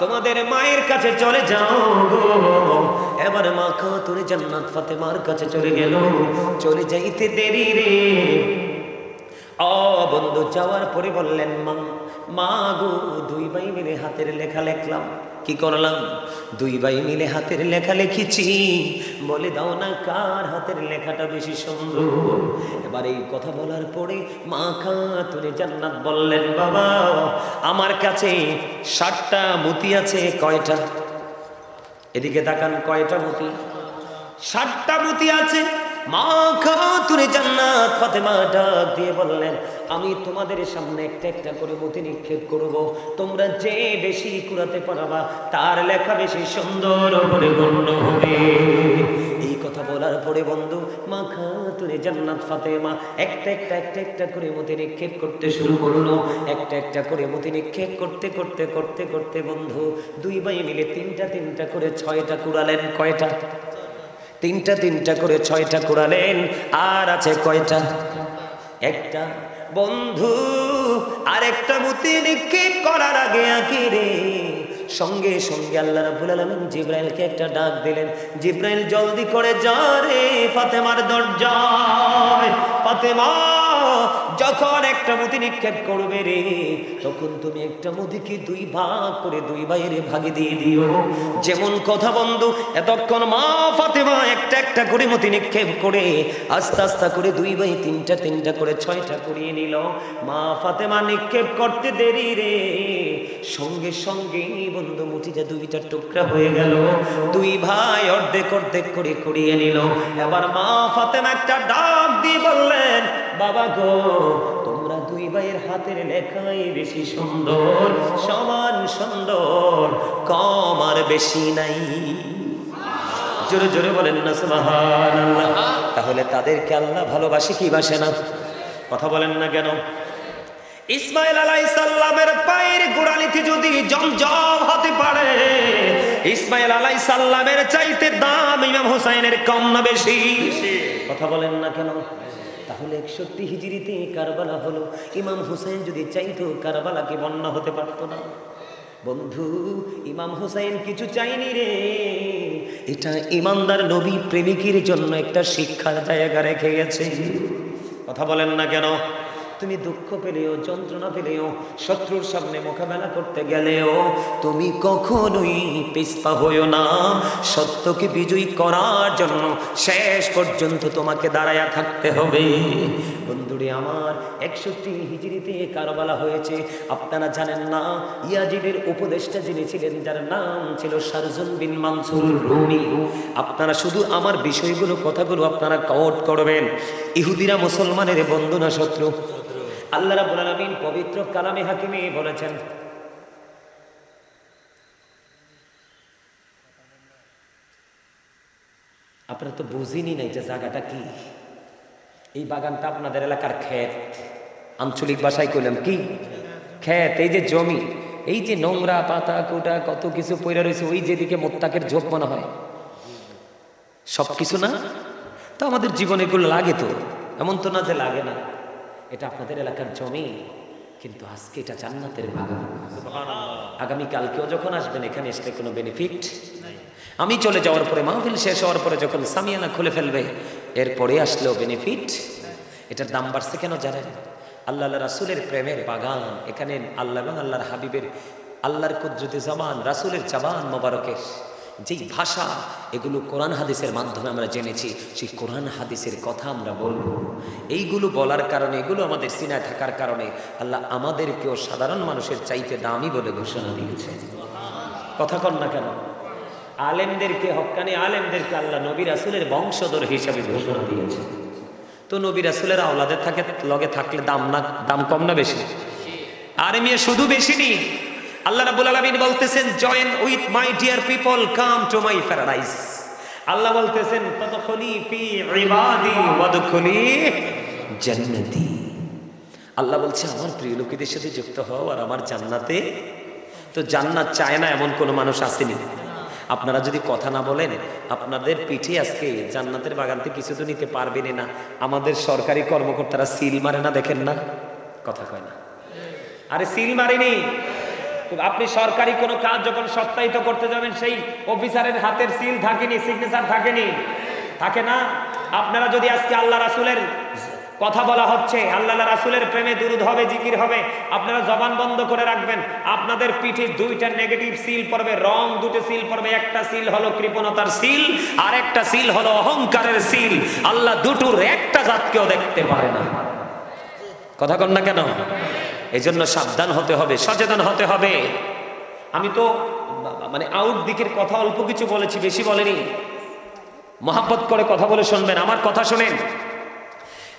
তোমাদের মায়ের কাছে চলে যাও গো। এবার মা খাতুন জান্নাত ফাতেমার কাছে চলে গেল। চলে যাইতে দেরি রে। ও বন্ধু, যাওয়ার পরে বললেন, মা, মা গো, দুই ভাই মিলে হাতের লেখা লিখলাম। কি করলাম? দুই ভাই মিলে হাতের লেখা লিখেছি, বলে দাও না কার হাতের লেখাটা বেশি সুন্দর। এবার এই কথা বলার পরে মা খাতুন জান্নাত বললেন, বাবা আমার কাছে 60টা মতি আছে। কয়টা? এদিকে তাকান, কয়টা মতি? 60টা মতি আছে। মা খাতুন জান্নাত ফাতেমা ডাক দিয়ে বললেন, আমি তোমাদের সামনে একটা একটা করে মতি নিক্ষেপ করব, তোমরা যে বেশি কুড়াতে পারবা তার লেখা বেশি সুন্দর বলে গণ্য হবে। এই কথা বলার পরে বন্ধু, মা খাতুন জান্নাত ফাতেমা একটা একটা করে মতি নিক্ষেপ করতে শুরু করলো। একটা একটা করে মতি নিক্ষেপ করতে করতে করতে করতে বন্ধু, দুই ভাই মিলে তিনটা করে 6টা কুড়ালেন। কয়টা? তিনটা করে 6টা কুড়ালেন। আর আছে কয়টা? একটা। বন্ধু, আরেকটা মতি নিক্ষেপ করার আগে রে সঙ্গে সঙ্গে আল্লাহ রাব্বুল আলামিন জিবরাইলকে একটা ডাক দিলেন। জিবরাইল জলদি করে যা রে ফাতেমার দরজায়। ফাতেমা যখন একটা মতি নিক্ষেপ করবে রে, তখন তুমি একটা মতিকে 2 ভাগ করে 2 ভাইয়ের ভাগে দিয়ে দিও। যেমন কথা বন্ধু, এতক্ষণ মা ফাতেমা একটা করে মতি নিক্ষেপ করে আস্তে আস্তে করে 2 ভাই তিনটা করে 6টা করিয়ে নিল। মা ফাতেমা নিক্ষেপ করতে দেরি রে, সঙ্গে সঙ্গে বন্ধু মুঠিটা 2টা টুকরা হয়ে গেল। 2 ভাই অর্ধেক করে করিয়ে নিল। এবার মা ফাতেমা একটা ডাক দিয়ে বললেন, বাবা গো, তোমরা 2 ভাইয়ের হাতের লেখাই বেশি সুন্দর, সমান সুন্দর, কম আর বেশি নাই। জোরে জোরে বলেন না সুবহানাল্লাহ। তাহলে তাদেরকে আল্লাহ ভালোবাসে কি বাসে না? কথা বলেন না কেন? ইসমাইল আলাইহিস সালামের পায়ের গোড়ালিতে যদি জমজম হতে পারে, ইসমাইল আলাইহিস সালামের চাইতে দাম ইমাম হুসাইনের কম না বেশি? কথা বলেন না কেন? তাহলে 61 হিজরিতে কারবালা হলো। ইমাম হুসাইন যদি চাইতো কারবালাকে বন্যা হতে পারতো না। বন্ধু, ইমাম হুসাইন কিছু চাইনি রে, এটা ইমানদার নবী প্রেমিকের জন্য একটা শিক্ষার জায়গা রেখে গেছে। কথা বলেন না কেন? তুমি দুঃখ পেলেও, যন্ত্রণা পেলেও, শত্রুর সামনে মোকাবেলা করতে গেলেও তুমি কখনোই পিছপা হইও না। সত্যকে বিজয়ী করার জন্য শেষ পর্যন্ত তোমাকে দাঁড়ায়া থাকতে হবে। বন্ধুরে আমার, 61 হিজরিতে কারবালা হয়েছে। আপনারা জানেন না, ইয়াজিদের উপদেষ্টা যিনি ছিলেন, যার নাম ছিল শারজুন বিন মানসুর রুমি। আপনারা শুধু আমার বিষয়গুলো, কথাগুলো আপনারা কোট করবেন। ইহুদিরা মুসলমানের বন্ধু না শত্রু? আল্লাহ রাব্বুল আলামিন পবিত্র কালামে হাকিমে বলেছেন, আপনারা তো বুঝিনি না এটা জায়গাটা কি। এই বাগানটা আপনাদের এলাকার ক্ষেত, আঞ্চলিক ভাষায় কইলাম কি ক্ষেত। এই যে জমি, এই যে নোংরা পাতা কোটা কত কিছু পড়ে রয়েছে, ওই যেদিকে মোত্তাকের ঝোপ মনে হয়, সব কিছু না তো আমাদের জীবনে এগুলো লাগে তো, এমন তো না যে লাগে না। এটা আপনাদের এলাকার জমি, কিন্তু আজকে এটা জান্নাতের বাগান। আগামী কালকেও যখন আসবেন এখানে আসলে কোনো বেনিফিট। আমি চলে যাওয়ার পরে, মাহফিল শেষ হওয়ার পরে যখন সামিয়ানা খুলে ফেলবে, এরপরে আসলেও বেনিফিট। এটার দাম বাড়ছে কেন জানেন? আল্লাহ রাসূলের প্রেমের বাগান। এখানে আল্লাহ এবং আল্লাহর হাবিবের, আল্লাহর কুদরতি জবান, রাসূলের জবান মোবারকের যেই ভাষা, এগুলো কোরআন হাদিসের মাধ্যমে আমরা জেনেছি। সেই কোরআন হাদিসের কথা আমরা বলবো। এইগুলো বলার কারণে, এগুলো আমাদের সিনায় থাকার কারণে আল্লাহ আমাদেরকেও সাধারণ মানুষের চাইতে দামি বলে ঘোষণা দিয়েছে। কথা কন না কেন? আলেমদেরকে, হক্কানি আলেমদেরকে আল্লাহ নবী রাসূলের বংশধর হিসাবে ঘোষণা দিয়েছে। তো নবী রাসূলের আওলাদের থাকে লগে থাকলে দাম কম না বেশি? আরে মিয়া শুধু বেশি নি, আল্লাহ রাব্বুল আলামিন বলতেছেন, join with my dear people, come to my paradise. আল্লাহ বলতেছেন, ফাদখুলি ফি ইবাদি ওয়াদখুলি জান্নাতি। আল্লাহ বলছে, আমার প্রিয় লোকেদের সাথে যুক্ত হও আর আমার জান্নাতে। তো জান্নাত চায় না এমন কোনো মানুষ আসেনি। আপনারা যদি কথা না বলেন, আপনাদের পিঠে আজকে জান্নাতের বাগান থেকে কিছু তো নিতে পারবেন না। আমাদের সরকারি কর্মকর্তারা সিল মারে না, দেখেন না? কথা কয় না? আরে সিল মারেনি। আপনি সরকারি কোনো কাজ যখন সত্যায়িত করতে যাবেন, সেই অফিসারের হাতের সিল থাকেনি, সিগনেচার থাকেনি? থাকে না? আপনারা যদি আজকে আল্লাহ রাসূলের কথা বলা হচ্ছে, আল্লাহ রাসূলের প্রেমে দুরূদ হবে, জিকির হবে, আপনারা জবান বন্ধ করে রাখবেন। আপনাদের পিঠে দুইটা নেগেটিভ সিল পড়বে, রং দুটো সিল পড়বে। একটা সিল হলো কৃপণতার সিল, আর একটা সিল হলো অহংকারের সিল। আল্লাহ দুটোর একটা জাতকেও দেখতে পারে না। কথা কন না কেন? এই জন্য সাবধান হতে হবে, সচেতন হতে হবে। আমি তো মানে আউট দিকের কথা অল্প কিছু বলেছি, বেশি বলেনি। মহাব্বত করে কথা বলে শুনবেন, আমার কথা শুনেন।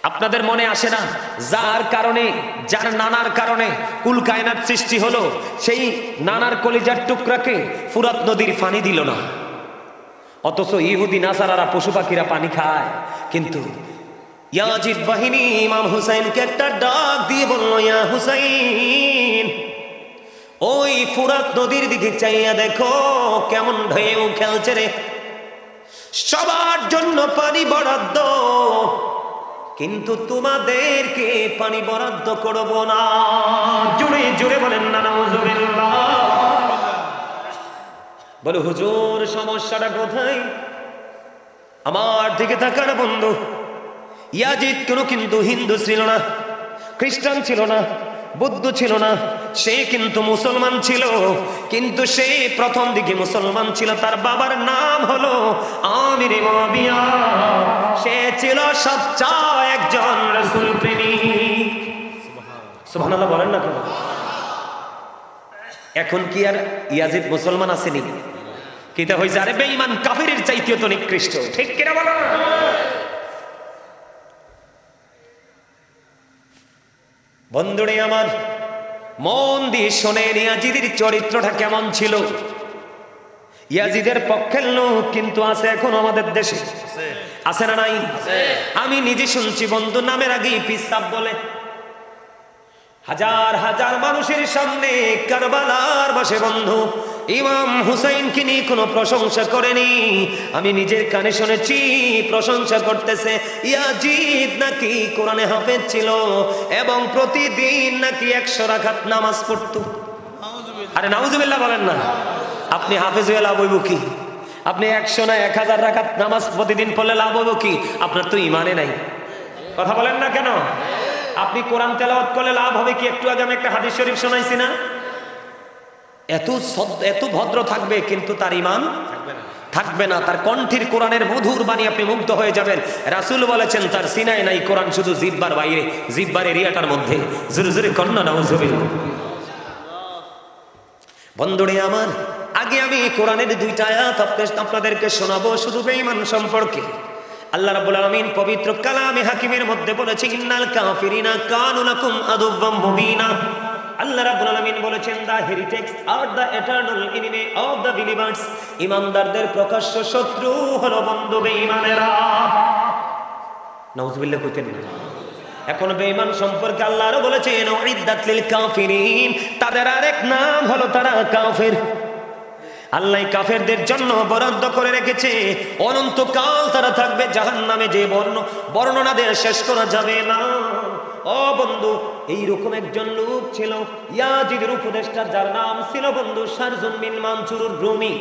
আপনাদের মনে আসে না, যার কারণে, যার নানার কারণে কুল কায়নাত সৃষ্টি হলো, সেই নানার কলিজার টুকরাকে ফুরাত নদীর পানি দিল না। অথচ ইহুদি নাসারারা, পশু পাখিরা পানি খায়। কিন্তু ইয়াজিদ বাহিনী ইমাম হুসাইনকে একটা ডাক দিয়ে বলল, ইয়া হুসাইন, ওই ফুরাত নদীর দিকে চাইয়া দেখো কেমন ঢেউ খেলছে রে। সবার জন্য পানি বরাদ্দ, কিন্তু তোমাদেরকে পানি বরাদ্দ করব না। জোরে জোরে বলেন না নাউজুবিল্লাহ। বলে, হুজুর সমস্যাটা কোথায়? আমার দিকে তাকান বন্ধু। ইয়াজিদ কিন্তু হিন্দু ছিল না, খ্রিস্টান ছিল না, বৌদ্ধ ছিল না, সে কিন্তু মুসলমান ছিল। কিন্তু সে প্রথম দিকে মুসলমান ছিল। তার বাবার নাম হলো আমির মুআবিয়া। সে ছিল সচ্চা একজন রাসূল প্রেমিক। সুবহানাল্লাহ বলেন না কেন? এখন কি আর ইয়াজিদ মুসলমান আসেনি? কিতা হইছে? আরে বেঈমান কাফিরের চাইতেও তো নিকৃষ্ট। ঠিক কিনা বলো? বন্ধুরে আমার, মন দিয়ে শোনেন, ইয়াজিদের চরিত্রটা কেমন ছিল। ইয়াজিদের পক্ষের লোক কিন্তু আছে এখন আমাদের দেশে, আছে না নাই? আমি নিজে শুনছি বন্ধু, নামের আগেই পিসাব বলে। হাজার হাজার মানুষের সামনে কারবালার বসে বন্ধু ইমাম হুসাইনকে নিয়ে কোনো প্রশংসা করেনি। আমি নিজের কানে শুনেছি প্রশংসা করতেছে, ইয়াজিদ নাকি কোরআনে হাফেজ ছিল এবং প্রতিদিন নাকি 100 রাকাত নামাজ পড়তো। আরে নাউজুবিল্লাহ বলেন না। আপনি হাফেজ হয়ে লাভ হইব কি? আপনি 100 না 1000 রাকাত নামাজ প্রতিদিন পড়লে লাভ হইব কি? আপনার তো ইমানে নাই। কথা বলেন না কেন? আপনি কোরআন তেলাওয়াত করলে লাভ হবে কি? একটু আগে আমি একটা হাদিস শরীফ শোনাইছি না? এত ভদ্র থাকবে কিন্তু তার ঈমান থাকবে না। তার কণ্ঠের কোরআনের মধুর বাণী আপনি মুগ্ধ হয়ে যাবেন। রাসূল বলেছেন তার সিনায় নাই কোরআন, শুধু জিহ্বার বাইরে, জিহ্বার এরিয়াটার মধ্যে। জোরে জোরে কন্না নাউজুবিল্লাহ। বন্ধুরে আমার, আগে আমি কোরআনের 2টা আয়াত আপনাদেরকে শোনাবো শুধু বেঈমান সম্পর্কে। আল্লাহ রাব্বুল আলামিন পবিত্র কালামে হাকিমের মধ্যে বলেছে, ইন্নাল কাফিরিনা কানু লাকুম আদুওয়াম মুবিনা। আল্লাহ রাব্বুল আলামিন বলেছেন, the heretics are the eternal enemy of the believers. ঈমানদারদের প্রকাশ্য শত্রু হলো বন্ধু বেঈমানেরা। নাউজুবিল্লাহ কইতেন না? এখন বেঈমান সম্পর্কে আল্লাহ আরো বলেছেন, উইদ্দাত লিল কাফিরিন, তাদের আরেক নাম হলো তারা কাফের। আল্লাহ কাফেরদের জন্য বরাদ্দ করে রেখেছে, অনন্তকাল তারা থাকবে জাহান্নামে, যে বর্ণনা দিয়ে শেষ করা যাবে না। ও বন্ধু, এইরকম একজন লোক ছিল ইয়াজিদের উপদেষ্টা, যার নাম ছিল বন্ধু শারজুন বিন মানসুর রুমি,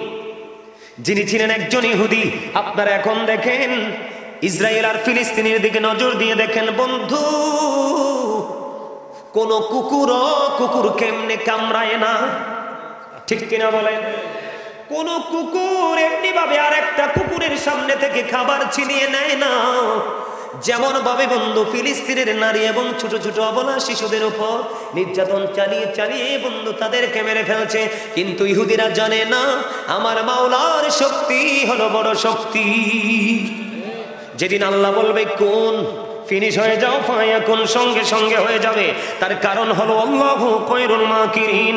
যিনি ছিলেন একজন ইহুদি। আপনারা এখন দেখেন ইসরায়েল আর ফিলিস্তিনের দিকে নজর দিয়ে দেখেন বন্ধু, কোন কুকুর কেমনে কামড়ায় না। ঠিক কিনা বলেন? কোন কুকুর এমনি ভাবে আর একটা কুকুরের সামনে থেকে খাবার ছিনিয়ে নেয় না, যেমন ভাবে বন্ধু ফিলিস্তিনের নারী এবং ছোট ছোট অবলা শিশুদের উপর নির্যাতন চালিয়ে চালিয়ে বন্ধু তাদেরকে মেরে ফেলছে। কিন্তু ইহুদিরা জানে না আমার মাওলার শক্তি হলো বড় শক্তি। যেদিন আল্লাহ বলবে কোন ফিনিশ হয়ে যাও, ফায়াকুন সঙ্গে সঙ্গে হয়ে যাবে। তার কারণ হলো আল্লাহু খায়রুল মাকিরিন।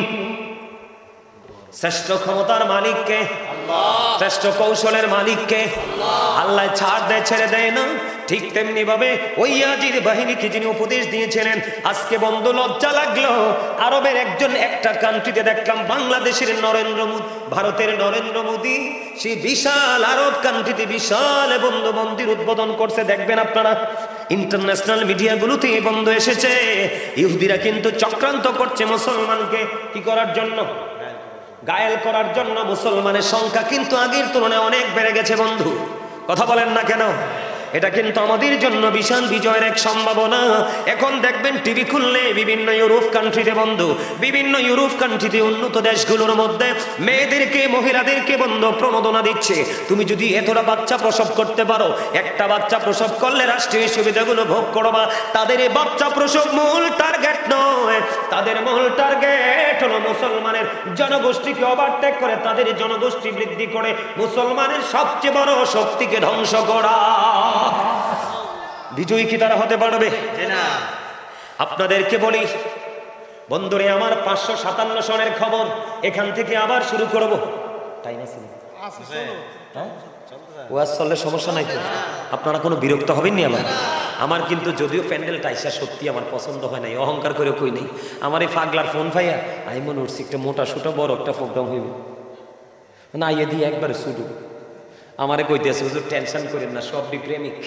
শ্রেষ্ঠ ক্ষমতার মালিককে আল্লাহ, শ্রেষ্ঠ কৌশলের মালিককে আল্লাহ। আল্লাহ ছাড় দেয়, ছেড়ে দেয় না। ঠিক তেমনি ভাবে ওই ইয়াজিদ বাহিনীকে যিনি উপদেশ দিয়েছিলেন, আজকে বন্ধু লজ্জা লাগলো আরবের একটা কান্ট্রিতে দেখলাম বাংলাদেশের নরেন্দ্র মোদী, ভারতের নরেন্দ্র মোদী সেই বিশাল আরব কান্ট্রিতে বিশাল বন্ধু মন্দির উদ্বোধন করছে। দেখবেন আপনারা ইন্টারন্যাশনাল মিডিয়াগুলোতে বন্ধু এসেছে। ইহুদিরা কিন্তু চক্রান্ত করছে মুসলমানকে কি করার জন্য, গায়েল করার জন্য। মুসলমানের সংখ্যা কিন্তু আগের তুলনায় অনেক বেড়ে গেছে বন্ধু, কথা বলেন না কেন? এটা কিন্তু আমাদের জন্য বিশাল বিজয়ের এক সম্ভাবনা। এখন দেখবেন টিভি খুললে বিভিন্ন ইউরোপ কান্ট্রিতে বন্ধু, বিভিন্ন ইউরোপ কান্ট্রিতে উন্নত দেশগুলোর মধ্যে মেয়েদেরকে মহিলাদেরকে বন্ধু প্রণোদনা দিচ্ছে। তুমি যদি এতটা বাচ্চা প্রসব করতে পারো, একটা বাচ্চা প্রসব করলে রাষ্ট্রীয় সুবিধাগুলো ভোগ করবা। তাদের এই বাচ্চা প্রসব মূল টার্গেট নয়, তাদের মূল টার্গেট হলো মুসলমানের জনগোষ্ঠীকে ওভারটেক করে, তাদের জনগোষ্ঠী বৃদ্ধি করে মুসলমানের সবচেয়ে বড় শক্তিকে ধ্বংস করা। বিজয়ী কি তারা হতে পারবে? আপনাদেরকে বলি বন্ধুরে আমার 557 সনের খবর এখান থেকে আবার শুরু করব। টাইম আছে? ওয়াজ চললে সমস্যা নাই তো? আপনারা কোনো বিরক্ত হবেননি? আমার কিন্তু যদিও প্যান্ডেল টাইসা সত্যি আমার পছন্দ হয় নাই, অহংকার করে কই নেই। আমার এই পাগলার ফোন ভাইয়া আমি মনে হচ্ছে একটা মোটা সোটা বড় একটা প্রোগ্রাম হইব না, ইয়ে দিয়ে একবারে শুরু আমারে কইতেছে হুজুর টেনশন করেন না, সব প্রেমিক।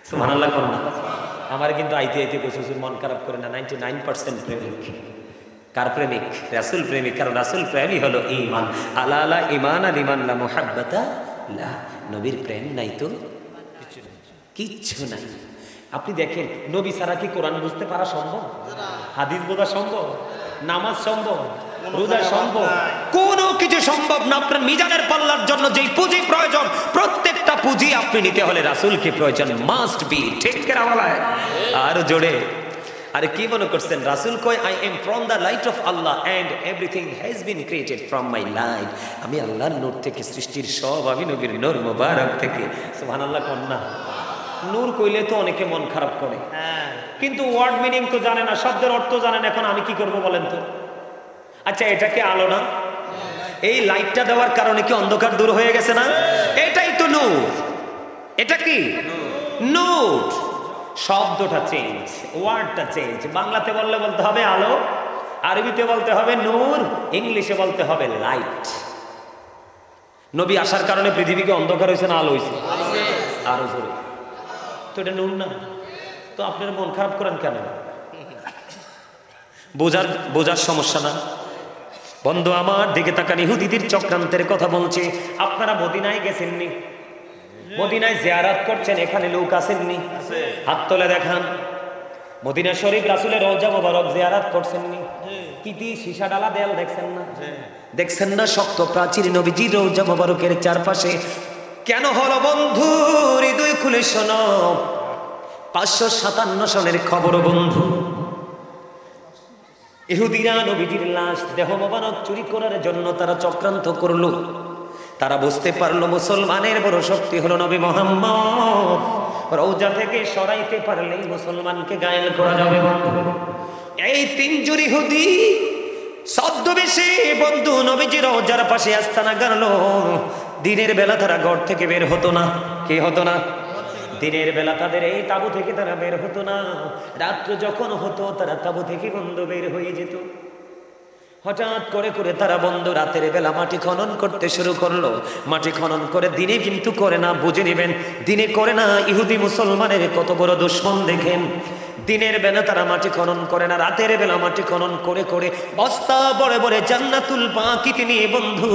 সুবহানাল্লাহ কোন না? আমারে কিন্তু আইতে আইতে কইছে হুজুর মন খারাপ করে না, 99% প্রেমিক। কার প্রেমিক? রাসূল প্রেমিক। কারণ রাসূল প্রেমই হলো ঈমান। আলা আলা ঈমান আল ঈমান লা মুহাব্বাতা লা। নবীর প্রেম নাই তো কিচ্ছু নাই। আপনি দেখেন নবী ছাড়া কি কোরআন বুঝতে পারা সম্ভব? হাদিস বোঝা সম্ভব? নামাজ সম্ভব? রোজা সম্ভব? কোনো কিছু সম্ভব না। আপনার মিজানের পাল্লার জন্য যেই পুঁজি প্রয়োজন, প্রত্যেকটা পুঁজি আপনি নিতে হলে রাসূলকে প্রয়োজন, মাস্ট বি। ঠিক করে বলায় আর জোরে। আরে কি মনে করছেন রাসূল কয় I am from the light of Allah and everything has been created from my light. আমি আল্লাহর নূর থেকে সৃষ্টির সব, আমি নবীর নূর মুবারক থেকে। সুবহানাল্লাহ কোন না? নূর কইলে তো অনেকে মন খারাপ করে, কিন্তু ওয়ার্ড মিনিং তো জানে না, শব্দের অর্থ জানে না। এখন আমি কি করব বলেন তো? আচ্ছা এটা কি আলো না? এই লাইটটা দেওয়ার কারণে কি অন্ধকার দূর হয়ে গেছে না? এটাই তো নূর। এটা কি নূর? শব্দটা চেঞ্জ, ওয়ার্ডটা চেঞ্জ। বাংলাতে বললে বলতে হবে আলো, আরবিতে বলতে হবে নূর, ইংলিশে বলতে হবে লাইট। নবী আসার কারণে পৃথিবীকে অন্ধকার হয়েছে না আলো হয়েছে? আরো জোরে। তো এটা নূর না? তো আপনারা মন খারাপ করেন কেন? বোঝার সমস্যা না বন্ধু। আমার দিকে তাকান, ইহুদিদের চক্রান্তের কথা বলছে। আপনারা মদিনায় গেছেননি? মদিনায় জিয়ারত করছেন, এখানে লোক আসেননি? হাত তোলে দেখান। মদিনা শরীফ রাসূলের রওজা মোবারক জিয়ারত করছেননি? কি দিয়ে সীসা ডালা দেয়াল দেখছেন না? দেখছেন না শক্ত প্রাচীর নবীজির রওজা মোবারকের চারপাশে? কেন হলো বন্ধু? হৃদয় খুলে শোনো, 557 সনের খবর বন্ধু। ইহুদিরা নবীজির লাশ দেহ মোবারক চুরি করার জন্য তারা চক্রান্ত করলো। তারা বুঝতে পারলো মুসলমানের বড় শক্তি হলো নবী মুহাম্মদ। রওজা থেকে সরাইতে পারলেই মুসলমানকে গায়েল করা যাবে বন্ধু। এই তিনজন ইহুদি ছদ্মবেশে বন্ধু নবীজির রওজার পাশে আস্তানা গাড়লো। দিনের বেলা তারা ঘর থেকে বের হতো না। কি হতো না? দিনের বেলা তাদের এই তাঁবু থেকে তারা বের হতো না। রাত্র যখন হতো তারা তাঁবু থেকে বন্ধু বের হয়ে যেত। হঠাৎ করে করে তারা বন্ধু রাতের বেলা মাটি খনন করতে শুরু করলো। মাটি খনন করে, দিনে কিন্তু করে না, বুঝে নেবেন, দিনে করে না। ইহুদি মুসলমানের কত বড় দুশমন দেখেন। দিনের বেলা তারা মাটি খনন করে না, রাতের বেলা মাটি খনন করে করে বস্তা বড় বড় জান্নাতুল বাকিতে নিয়ে বন্ধু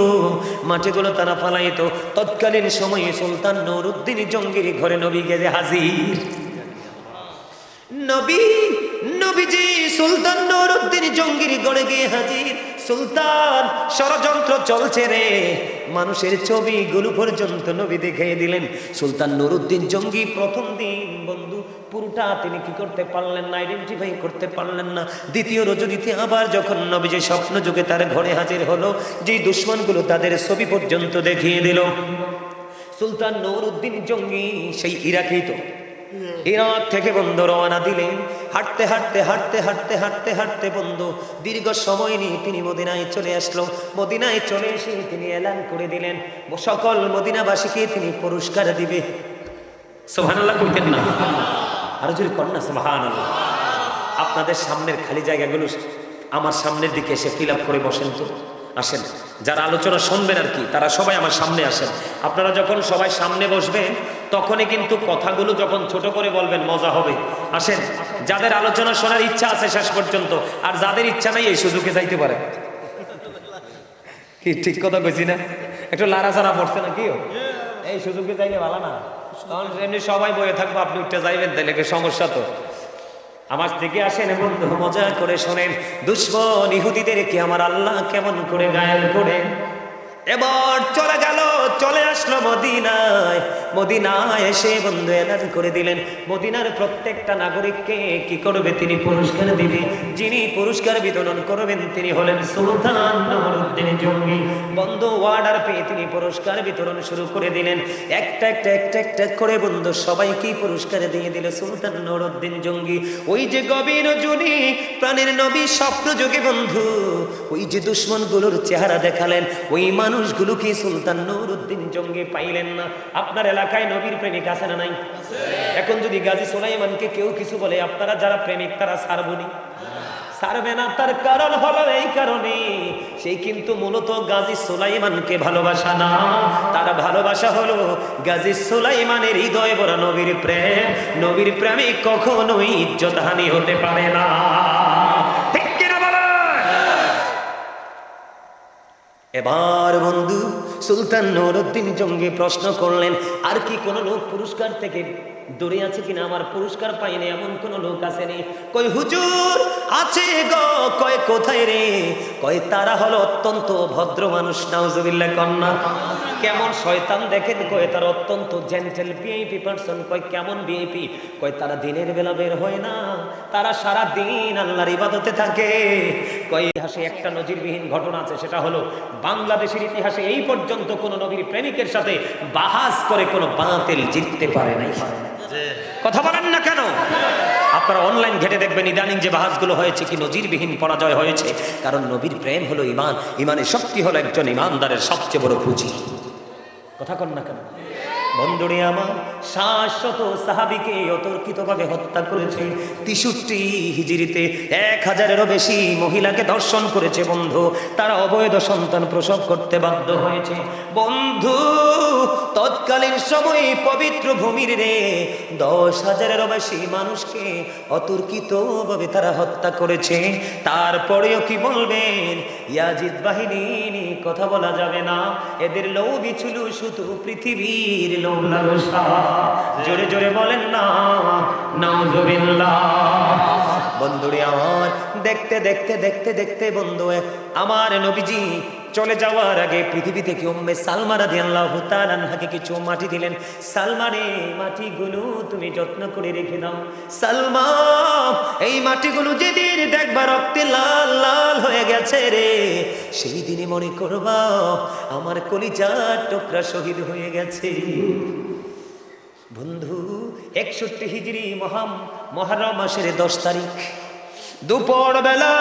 মাটিগুলো তারা ফালাইতো। তৎকালীন সময়ে সুলতান নুরউদ্দিন জঙ্গির ঘরে নবী গেছে হাজির। নবীজি সুলতান নুরউদ্দিন জঙ্গির ঘরে গিয়ে হাজির। সুলতান ষড়যন্ত্র চলছে রে, মানুষের ছবিগুলো পর্যন্ত নবী দেখিয়ে দিলেন। সুলতান নুরউদ্দিন জঙ্গি প্রথম দিন বন্ধু পুরোটা তিনি কি করতে পারলেন না, আইডেন্টিফাই করতে পারলেন না। দ্বিতীয় রজনীতে আবার যখন নবীজি স্বপ্ন যুগে তার ঘরে হাজির হলো, যে দুশমনগুলো তাদের ছবি পর্যন্ত দেখিয়ে দিল। সুলতান নুরউদ্দিন জঙ্গি সেই ইরাকেই তো, ইরাক থেকে বন্ধু রওনা দিলেন। হাঁটতে হাঁটতে হাঁটতে হাঁটতে হাঁটতে হাঁটতে বন্ধু দীর্ঘ সময় নিয়ে তিনি মদিনায় চলে আসলো। মদিনায় চলে এসে তিনি এলান করে দিলেন সকল মদিনাবাসীকে তিনি পুরস্কার দিবে। সুবহানাল্লাহ কইতেন না? আরো জোরে কর না সুবহানাল্লাহ। আপনাদের সামনের খালি জায়গাগুলো আমার সামনের দিকে এসে ফিল আপ করে বসেন তো। আসেন, যারা আলোচনা শুনবেন আর কি, তারা সবাই আমার সামনে আসেন। আপনারা যখন সবাই সামনে বসবেন তখনই কিন্তু কথাগুলো যখন ছোট করে বলবেন মজা হবে। আসেন, যাদের আলোচনা শোনার ইচ্ছা আছে শেষ পর্যন্ত, আর যাদের ইচ্ছা নাই এই সুযোগে যাইতে পারে। কি ঠিক কথা কইছি না? একটু লাড়াচাড়া পড়ছে না? কিও এই সুযোগে যাইলে ভালো না, কারণ এমনি সবাই বয়ে থাকবো, আপনি উঠতে যাইবেন তাহলে সমস্যা তো। আমার দিকে আসেন বন্ধু, মজা করে শোনেন দুশমন ইহুদিদেরকে আমার আল্লাহ কেমন করে গায়েল করে। এবার চলে গেল, চলে আসলো মদিনায়। মদিনায় এসে বন্ধু এলান করে দিলেন মদিনার প্রত্যেকটা নাগরিককে কি করবে, তিনি পুরস্কার দিবে। যিনি পুরস্কার বিতরণ করবেন তিনি হলেন সুলতান নুরউদ্দিন জঙ্গি। বন্ধু অর্ডার পেয়ে তিনি পুরস্কার বিতরণ শুরু করে দিলেন। একটা একটা একটা একটা করে বন্ধু সবাইকেই পুরস্কার দিয়ে দিল সুলতান নুরউদ্দিন জঙ্গি। ওই যে গভীর রজনী প্রাণের নবী স্বপ্ন যোগে বন্ধু ওই যে দুশমনগুলোর চেহারা দেখালেন, ওই মানুষগুলোকে সুলতান নুরউদ্দিন জঙ্গি পাইলেন না। আপনার এলাকায় নবীর প্রেমিক আছে না নাই? এখন যদি গাজী সুলাইমানকে কেউ কিছু বলে, আপনারা যারা প্রেমিক তারা ছাড়বনি? ছাড়বে না। তার কারণ হলো এই কারণে, সেই কিন্তু মূলত গাজী সুলাইমানকে ভালোবাসা না, তার ভালোবাসা হলো গাজী সুলাইমানের হৃদয় ভরা নবীর প্রেম। নবীর প্রেমে কখনোই ইজ্জতহানি হতে পারে না। এবার বন্ধু সুলতান নুরউদ্দিন জঙ্গি প্রশ্ন করলেন, আর কি কোনো লোক পুরস্কার থেকে দূরে আছে কিনা? আমার পুরস্কার পাইনি এমন কোন লোক আসেনি? কই হুজুর আছে গো। কয় কোথায় রে? কয় তারা হলো অত্যন্ত ভদ্র মানুষ। নাউজুবিল্লাহ কন্যা। কেমন শয়তান দেখেন? কয় তারা অত্যন্ত জেন্টেল ভিআইপি পারসন। কয় কেমন ভিআইপি? কয় তারা দিনের বেলা বের হয় না, তারা সারা দিন আল্লাহর ইবাদতে থাকে। কয় ইতিহাসে একটা নজিরবিহীন ঘটনা আছে, সেটা হলো বাংলাদেশের ইতিহাসে এই পর্যন্ত কোন নবীর প্রেমিকের সাথে বাহাস করে কোন বাতিল জিততে পারে নাই। কথা বলেন না কেন? আপনারা অনলাইন ঘেটে দেখবেন ইদানিং যে বাহাসগুলো হয়েছে কি নজিরবিহীন পরাজয় হয়েছে। কারণ নবীর প্রেম হলো ইমান, ইমানের শক্তি হলো একজন ইমানদারের সবচেয়ে বড় পুঁজি। কথা কন না কেন? বন্ধুরে আমার 700 সাহাবীকে অতর্কিতভাবে হত্যা করেছে। 63 হিজরিতে 1000-এরও বেশি মহিলাকে ধর্ষণ করেছে বন্ধু। তারা অবৈধ সন্তান প্রসব করতে বাধ্য হয়েছে বন্ধু। তৎকালীন সময়ে পবিত্র ভূমির রে 10,000-এরও বেশি মানুষকে অতর্কিতভাবে তারা হত্যা করেছে। তারপরেও কি বলবেন? ইয়াজিদ বাহিনী কথা বলা যাবে না। এদের লোভই ছিল শুধু পৃথিবীর লোভ লালসা। জোরে জোরে বলেন না নাউজুবিল্লাহ। বন্ধুরে আমার দেখতে দেখতে দেখতে দেখতে বন্ধু আমার নবীজি চলে যাওয়ার আগে পৃথিবী থেকে উম্মে সালমা রাদিয়াল্লাহু তাআলা আনহাকে কিছু মাটি দিলেন। সালমারে মাটিগুলো তুমি যত্ন করে রেখে দাও। সালমা এই মাটিগুলো যেদিন দেখবা রক্তে লাল লাল হয়ে গেছে রে, সেই দিনই মনে করবা আমার কলিজার টুকরা শহীদ হয়ে গেছে। বন্ধু 61 হিজরি মুহররম মাসের 10 তারিখ দুপুর বেলা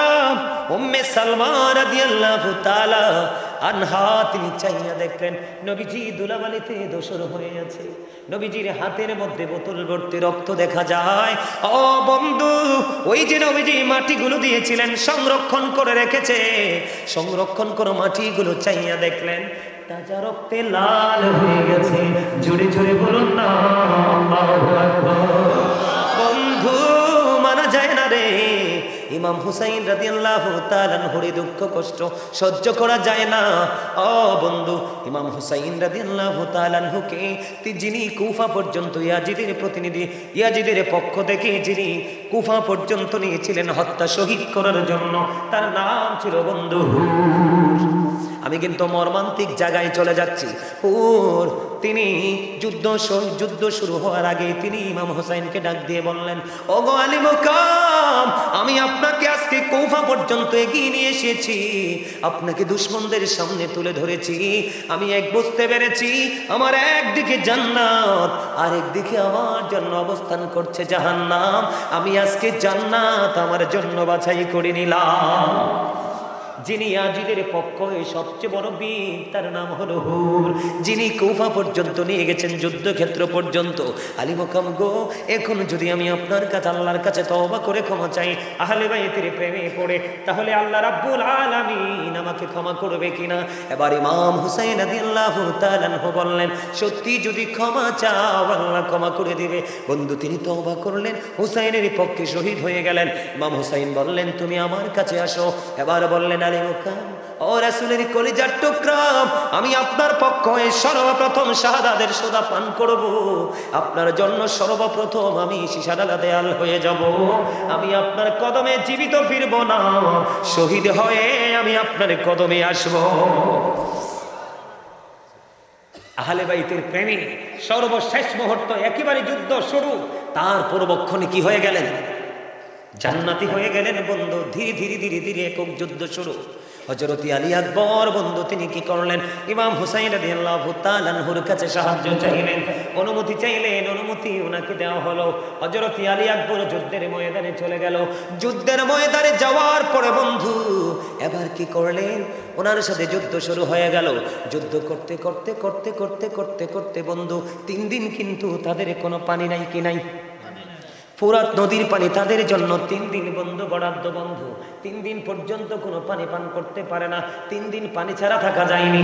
উম্মে সালমা রাদিয়াল্লাহু তাআলা আনহা তিনি চাইয়া দেখলেন নবীজি দুলাবালিতে দোসর হয়ে আছে। নবীজির হাতের মধ্যে বোতল ভর্তি রক্ত দেখা যায়। ও বন্ধু, ওই যে নবীজি মাটিগুলো দিয়েছিলেন সংরক্ষণ করে রেখেছে, সংরক্ষণ করো মাটিগুলো চাইয়া দেখলেন তাজা রক্তে লাল হয়ে গেছে। জোরে জোরে বলুন না আল্লাহু আকবার। বন্ধু মানা যায় না রে, ইমাম হুসাইন রাদিয়াল্লাহু তাআলা আনহুর দুঃখ কষ্ট সহ্য করা যায় না। ও বন্ধু, ইমাম হুসাইন রাদিয়াল্লাহু তাআলা আনহুকে যিনি কুফা পর্যন্ত ইয়াজিদের প্রতিনিধি, ইয়াজিদের পক্ষ থেকে যিনি কুফা পর্যন্ত নিয়েছিলেন হত্যা শহীদ করার জন্য, তার নাম ছিল বন্ধু হুর। আমি কিন্তু মর্মান্তিক জায়গায় চলে যাচ্ছি। হুর তিনি যুদ্ধ শুরু হওয়ার আগে তিনি ইমাম হোসাইনকে ডাক দিয়ে বললেন, ওগো আলী মুকাম, আমি আপনাকে আজকে কুফা পর্যন্ত এগিয়ে নিয়ে এসেছি, আপনাকে দুশমনদের সামনে তুলে ধরেছি। আমি এক বুঝতে পেরেছি, আমার একদিকে জান্নাত আর একদিকে আমার জন্য অবস্থান করছে জাহান্নাম। আমি আজকে জান্নাত আমার জন্য বাছাই করে নিলাম। যিনি ইয়াজিদের পক্ষে সবচেয়ে বড় বীর, তার নাম হলো হুর, যিনি কুফা পর্যন্ত নিয়ে গেছেন, যুদ্ধক্ষেত্র পর্যন্ত। আলী মুকাম গো, এখন যদি আমি আপনার কাছে, আল্লাহর কাছে তওবা করে ক্ষমা চাই, আহলে বাইতের প্রেমে পড়ে, তাহলে আল্লাহ রাব্বুল আলামিন আমাকে ক্ষমা করবে কিনা? এবার ইমাম হুসাইন রাদিয়াল্লাহু তাআলা আনহু বললেন, সত্যি যদি ক্ষমা চাও আল্লাহ ক্ষমা করে দিবে। বন্ধু, তিনি তওবা করলেন, হুসাইনের পক্ষে শহীদ হয়ে গেলেন। ইমাম হুসাইন বললেন, তুমি আমার কাছে আসো। এবার বললেন, আলী মুকাম, ও রাসূলের কলিজার টুকরা, আমি আপনার পক্ষে সর্বপ্রথম শাহাদাতের সোদা পান করব। আপনার জন্য সর্বপ্রথম আমি শিশাডালা দেয়াল হয়ে যাব। আমি আপনার কদমে জীবিত ফিরব না, শহীদ হয়ে আমি আপনার কদমে আসব। আহলে বাইতের প্রেমী সর্বশেষ মুহূর্ত, একেবারে যুদ্ধ শুরু, তার পূর্বক্ষণে কি হয়ে গেলেন? জান্নাতি হয়ে গেলেন। বন্ধু, ধীরে ধীরে ধীরে ধীরে একক যুদ্ধ শুরু। হযরত আলী আকবর বন্ধু তিনি কি করলেন? ইমাম হুসাইন রাদিয়াল্লাহু তাআলা আনহুর কাছে সাহায্য চাইলেন, অনুমতি চাইলেন, অনুমতি ওনাকে দেওয়া হলো। হযরত আলী আকবর যুদ্ধের ময়দানে চলে গেল। যুদ্ধের ময়দানে যাওয়ার পরে বন্ধু এবার কি করলেন? ওনার সাথে যুদ্ধ শুরু হয়ে গেল। যুদ্ধ করতে করতে করতে করতে করতে করতে বন্ধু 3 দিন কিন্তু তাদের কোনো পানি নাই, কি নাই? ফুরাত নদীর পানি তাদের জন্য 3 দিন বন্ধু বরাদ্দ। বন্ধু 3 দিন পর্যন্ত কোনো পানি পান করতে পারে না। 3 দিন পানি ছাড়া থাকা যায়নি।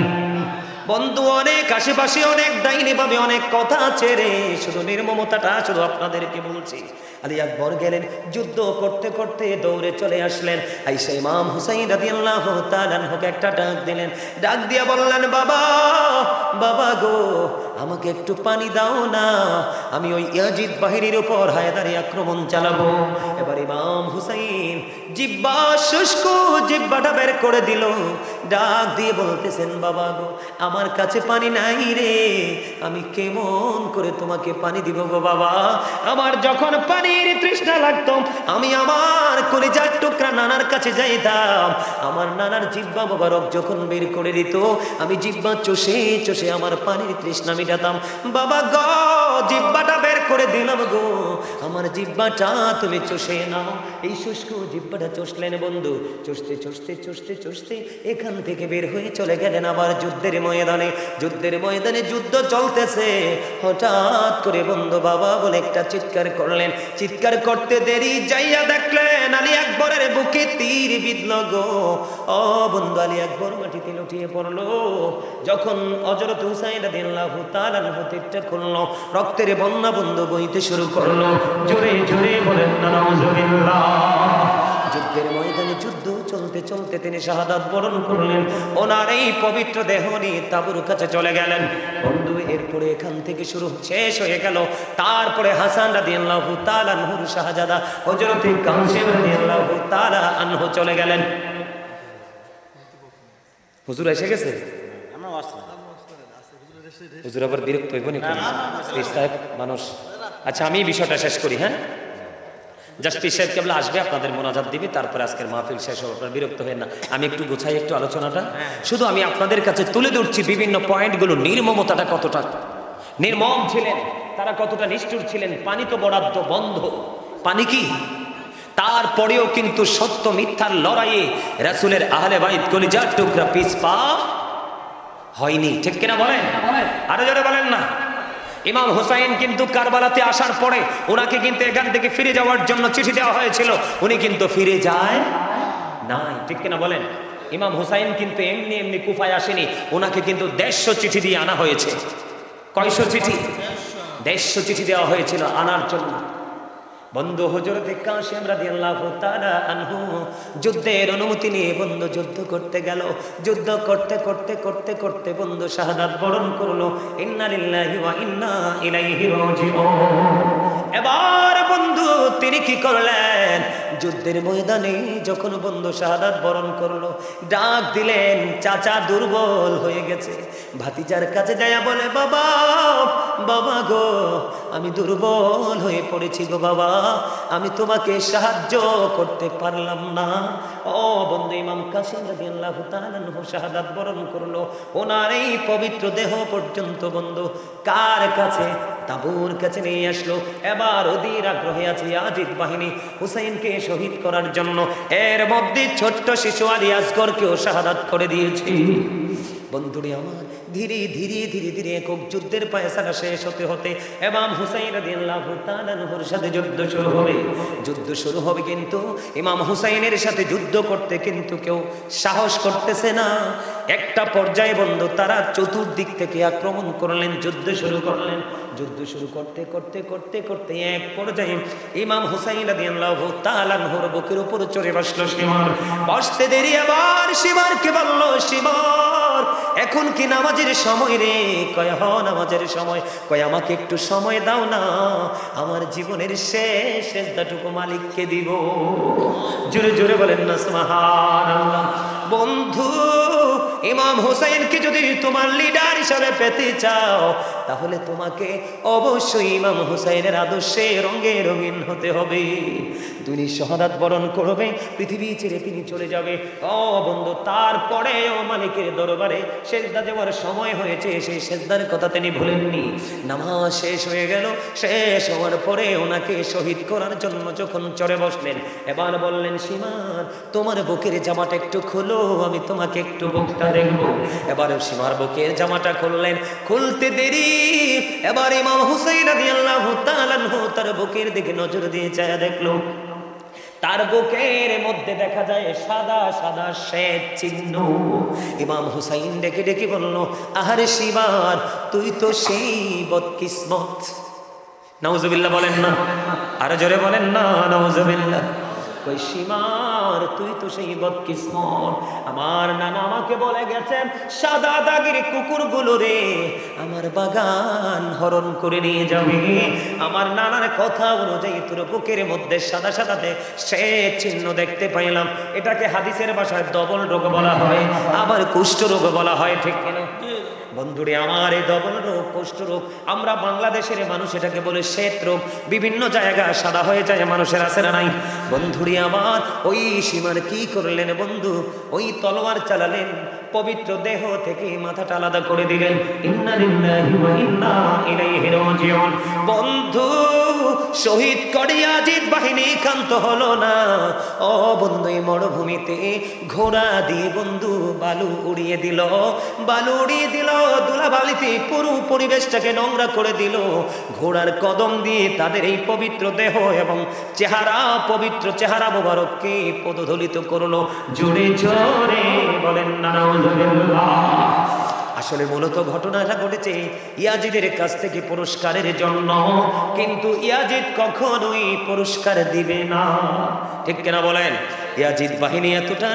বন্ধু অনেক আশেপাশে অনেক ডাইনি ভাবে অনেক কথা আছে রে, শুধু নির্মমতাটা শুধু আপনাদেরকে বলছি। আলী আকবর গেলেন, যুদ্ধ করতে করতে দৌড়ে চলে আসলেন। আইসা ইমাম হুসাইন রাদিয়াল্লাহু তাআলা আনহুকে একটা ডাক দিলেন, ডাক দিয়া বললেন, বাবা বাবা গো, আমাকে একটু পানি দাও না, আমি ওই ইয়াজিদ বাহিনীর উপর হায়দারি আক্রমণ চালাবো। এবার ইমাম হুসাইন জিব্বা শুষ্ক, জিব্বাটা বের করে দিল, ডাক দিয়ে বলতেছেন, বাবা গো, আমার কাছে পানি নাই রে, আমি কেমন করে তোমাকে পানি দিব গো বাবা? আমার যখন পানির তৃষ্ণা লাগতো, আমি আমার কলিজার টুকরা নানার কাছে যাইতাম, আমার নানার জিব্বা মোবারক যখন বের করে দিত, আমি জিব্বা চষে চষে আমার পানির তৃষ্ণা মিটাতাম। বাবা গো, জিব্বাটা বের করে দিলাম গো, আমার জিব্বাটা তুমি চষে নাও। এই শুষ্ক জিব্বাটা চষলেন বন্ধু, চষতে চষতে চষতে চষতে এখান থেকে বের হয়ে চলে গেলেন আবার যুদ্ধের ময়দানে। যুদ্ধের ময়দানে যুদ্ধ চলতেছে, হঠাৎ করে বন্ধু বাবা বলে একটা চিৎকার করলেন। চিৎকার করতে দেরি যাইয়া দেখলেন আলী আকবরের বুকে তীর বিঁধল গো। ও বন্ধু, আলী আকবর মাটিতে লুটিয়ে পড়লো। যখন হযরত হুসাইন রাদিয়াল্লাহু তাআলা আনহু তীরটা খুলল, রক্তের বন্যা বন্ধু বইতে শুরু করলো। জোরে জোরে বলেন না নাউজুবিল্লাহ। যুদ্ধের ময়দানে যুদ্ধ চলতে চলতে তিনি শাহাদাত বরণ করলেন। ওনার এই পবিত্র দেহ নিয়ে তাঁবুর কাছে চলে গেলেন। বন্ধু এরপরে এখান থেকে শুরু শেষ হয়ে গেল। তারপরে হাসান রাদিয়াল্লাহু তাআলা আনহুর শাহজাদা হযরত কাসেম রাদিয়াল্লাহু তাআলা আনহু চলে গেলেন। হুজুর এসে গেছে? হুজুর আবার বিরক্ত হইব নাকি? মানুষ। আচ্ছা, আমি বিষয়টা শেষ করি। হ্যাঁ, জাস্ট পীর সাহেব কেবল আসবে, আপনাদের মোনাজাত দিবে, তারপরে আজকের মাহফিল শেষ হবে। আপনারা বিরক্ত হবেন না, আমি একটু গোছাই একটু আলোচনাটা। শুধু আমি আপনাদের কাছে তুলে ধরছি বিভিন্ন পয়েন্টগুলো, নির্মমতাটা কতটা নির্মম ছিলেন, তারা কতটা নিষ্ঠুর ছিলেন। পানি তো বরাদ্দ বন্ধ, পানি কি? তারপরেও কিন্তু সত্য মিথ্যার লড়াইয়ে রাসূলের আহলে বাইত কলিজার টুকরা পিছপা হয়নি। ঠিক কিনা বলেন? আরো জোরে বলেন না। ইমাম হুসাইন কিন্তু কারবালাতে আসার পরে ওনাকে কিন্তু এখান থেকে ফিরে যাওয়ার জন্য চিঠি দেওয়া হয়েছিল, উনি কিন্তু ফিরে যায় নাই। ঠিক কিনা বলেন? ইমাম হুসাইন কিন্তু এমনি এমনি কুফায় আসেনি, ওনাকে কিন্তু 150 চিঠি দিয়ে আনা হয়েছে। কয়শো চিঠি? 150 চিঠি দেওয়া হয়েছিল আনার জন্য। বন্ধু হযরত কাসিম রাদিয়াল্লাহু তাআলা আনহু যুদ্ধের অনুমতি নিয়ে বন্ধু যুদ্ধ করতে গেল। যুদ্ধ করতে করতে করতে করতে বন্ধু শাহাদাত বরণ করলো। ইন্না লিল্লাহি ওয়া ইন্না ইলাইহি রাজিউন। এবার বন্ধু তিনি কি করলেন? যুদ্ধের ময়দানে যখন বন্ধু শাহাদাত বরণ করলো, ডাক দিলেন, চাচা দুর্বল হয়ে গেছে। ভাতিজার কাছে যায় বলে, বাবা বাবা গো, আমি দুর্বল হয়ে পড়েছি গো বাবা, আমি তোমাকে সাহায্য করতে পারলাম না। ও বন্ধু, ইমাম কাসিম রাদিয়াল্লাহু তাআলা আনহু শাহাদাত বরণ করলো। ওনার এই পবিত্র দেহ পর্যন্ত বন্ধু কার কাছে? তাবুর কাছে নিয়ে আসলো। এবার অধীর আগ্রহে আছে ইয়াজিদ বাহিনী হুসাইনকে শহীদ করার জন্য। এর মধ্যে ছোট্ট শিশু আলী আসগরকেও শাহাদাত করে দিয়েছে। বন্ধুরে আমার, ধীরে ধীরে ধীরে ধীরে একক যুদ্ধের ফয়সালা শেষ হতে হতে ইমাম হুসাইন রাদিয়াল্লাহু তাআলা আনহুর সাথে যুদ্ধ শুরু হবে। যুদ্ধ শুরু হবে, কিন্তু ইমাম হুসাইনের সাথে যুদ্ধ করতে কিন্তু কেউ সাহস করতেছে না। একটা পর্যায়ে বন্ধু তারা চতুর্দিক থেকে আক্রমণ করলেন, যুদ্ধ শুরু করলেন। যুদ্ধ শুরু করতে করতে করতে করতে এক পর্যায়ে ইমাম হুসাইন রাদিয়াল্লাহু তাআলা আনহুর বুকের উপর চড়ে বসলো সীমার। বসতে দেরি আবার সীমারকে বলল, সীমার এখন কি নামাজের সময় রে? কয় হ নামাজের সময়। কয় আমাকে একটু সময় দাও না, আমার জীবনের শেষ সেজদাটুকু মালিককে দিব। জোরে জোরে বলেন না সুবহানাল্লাহ। বন্ধু, ইমাম হুসাইনকে যদি তোমার লিডার হিসাবে পেতে চাও, তাহলে তোমাকে অবশ্যই ইমাম হুসাইনের আদর্শে রঙে রঙিন হতে হবে। তুমি শাহাদাত বরণ করবে, পৃথিবী ছেড়ে তিনি চলে যাবে। ও বন্ধু, তারপরেও মালিকের দরবারে সেজদা দেওয়ার সময় হয়েছে, সেই সেজদার কথা তিনি ভুলেননি। নামাজ শেষ হয়ে গেল। শেষ হওয়ার পরে ওনাকে শহীদ করার জন্য যখন চড়ে বসলেন, এবার বললেন, সীমার তোমার বুকের জামাটা একটু খোলো, আমি তোমাকে একটু বুকটা দেখবো। এবার সীমার বুকের জামাটা খুললেন। খুলতে দেরি, এবার ইমাম হুসাইন রাদিয়াল্লাহু তাআলা আনহু তার বুকের দিকে নজর দিয়ে চায়া দেখলো। তার বুকের মধ্যে দেখা যায় সাদা সাদা শ্বেত চিহ্ন। ইমাম হুসাইন ডেকে ডেকে বলল, আহারে সীমার, তুই তো সেই বদকিসমত। নাউজুবিল্লাহ বলেন না, আরো জোরে বলেন না নাউজুবিল্লাহ। ওই সীমার, তুই তো সেই বদকিসমত। আমার নানা আমাকে বলে গেছেন, সাদা দাগের কুকুরগুলো রে আমার বাগান হরণ করে নিয়ে যাবে। আমার নানার কথা অনুযায়ী তোর বুকের মধ্যে সাদা সাদাতে সে চিহ্ন দেখতে পাইলাম। এটাকে হাদিসের ভাষায় ডবল রোগ বলা হয়, আবার কুষ্ঠ রোগ বলা হয়, ঠিক কিনা বন্ধুরে আমার? এই ডবল রোগ, কুষ্ঠ রোগ, আমরা বাংলাদেশের মানুষ এটাকে বলে শ্বেত রোগ। বিভিন্ন জায়গায় সাদা হয়ে যায় মানুষের, আছে না নাই? বন্ধুরে আমার, ওই সীমার কি করলেন বন্ধু? ওই তলোয়ার চালালেন, পবিত্র দেহ থেকে মাথাটা আলাদা করে দিলেন। ইন্না লিল্লাহি ওয়া ইন্না ইলাইহি রাজিউন। বন্ধু, শহীদ করে ইয়াজিদ বাহিনী ক্ষান্ত হলো না। ও বন্ধু, এই মরুভূমিতে ঘোড়া দিয়ে বন্ধু বালু উড়িয়ে দিল, বালু উড়িয়ে দিল, ধুলাবালিতে পুরো পরিবেশটাকে নোংরা করে দিল। ঘোড়ার কদম দিয়ে তাদের এই পবিত্র দেহ এবং চেহারা, পবিত্র চেহারা মোবারককে পদধলিত করলো। জোরে জোরে বলেন না নাউজুবিল্লাহ। আসলে মূলত ঘটনাটা ঘটেছে ইয়াজিদের কাছ থেকে পুরস্কারের জন্য, কিন্তু ইয়াজিদ কখনোই পুরস্কার দিবে না, ঠিক কিনা বলেন? ইয়াজিদ বাহিনী এতটা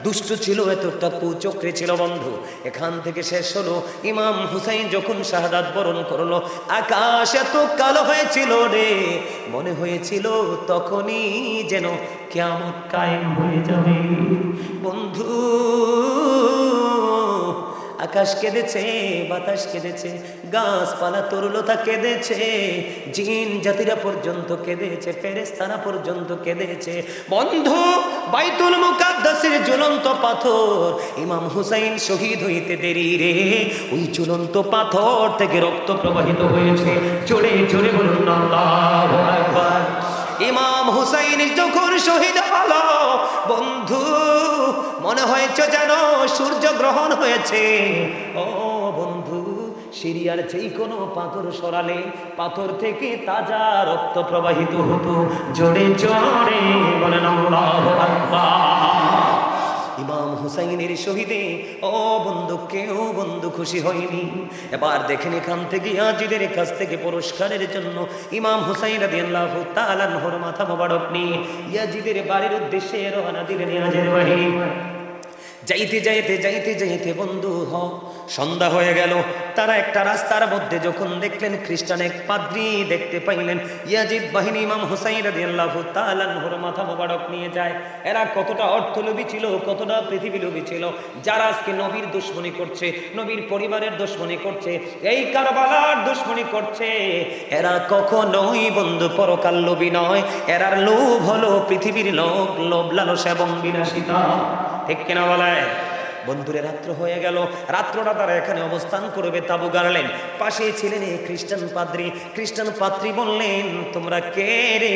দুষ্ট ছিল, এতটা কুচক্রে ছিল বন্ধু। এখান থেকে শেষ হলো। ইমাম হুসাইন যখন শাহাদাত বরণ করলো, আকাশ এত কালো হয়েছিল রে, মনে হয়েছিল তখনই যেন কিয়ামত কায়েম হয়ে যাবে। বন্ধু, আকাশ কেঁদেছে, বাতাস কেঁদেছে, গাছপালা তরুলতা কেঁদেছে, জিন জাতিরা পর্যন্ত কেঁদেছে, ফেরেশতারা পর্যন্ত কেঁদেছে। বন্ধু, বাইতুল মুকাদ্দাসের ঝুলন্ত পাথর, ইমাম হুসাইন শহীদ হইতে দেরি রে, ওই ঝুলন্ত পাথর থেকে রক্ত প্রবাহিত হয়েছে। জোরে জোরে বলুন আল্লাহু আকবার। ইমাম হুসাইন যখন শহীদ হলো বন্ধু, মনে হয়েছে যেন সূর্য গ্রহণ হয়েছে। ও বন্ধু, সিরিয়ার যেই কোনো পাথর সরালে পাথর থেকে তাজা রক্ত প্রবাহিত হতো। জোরে জোরে বলেন আল্লাহু আকবার। ইমাম হুসাইনের শহীদে ও বন্ধু, কেউ বন্ধু খুশি হয়নি। এবার দেখেন এখান থেকে ইয়াজিদের কাছ থেকে পুরস্কারের জন্য ইমাম হুসাইন রাদিয়াল্লাহু তাআলা আনহুর মাথা মোবারক নিয়ে ইয়াজিদের বাড়ির উদ্দেশ্যে রওনা দিলেন ইয়াজিদের বাহিনী। যাইতে যাইতে যাইতে যাইতে বন্ধু সন্ধ্যা হয়ে গেল। তারা একটা রাস্তার মধ্যে যখন দেখলেন খ্রিস্টান এক পাদ্রী দেখতে পাইলেন, ইয়াজিদ বাহিনী ইমাম হুসাইন রাদিয়াল্লাহু তাআলা আনহুর মাথা মোবারক নিয়ে যায়। এরা কতটা অর্থলোভী ছিল, কতটা পৃথিবীলোভী ছিল, যারা আজকে নবীর দুশমনি করছে, নবীর পরিবারের দুশমনি করছে, এই কারবালার দুশমনি করছে, এরা কখনোই বন্ধু পরকাল লোভী নয়। এরার লোভ হলো পৃথিবীর লোভ, লোভ লালসা এবং বিলাসিতা। ঠিক কিনা বলে? বন্ধুরে রাত্র হয়ে গেল, রাত্রটা তারা এখানে অবস্থান করবে, তাবু গাড়লেন। পাশে ছিলেন এই খ্রিস্টান পাদ্রী। খ্রিস্টান পাদ্রী বললেন, তোমরা কে রে?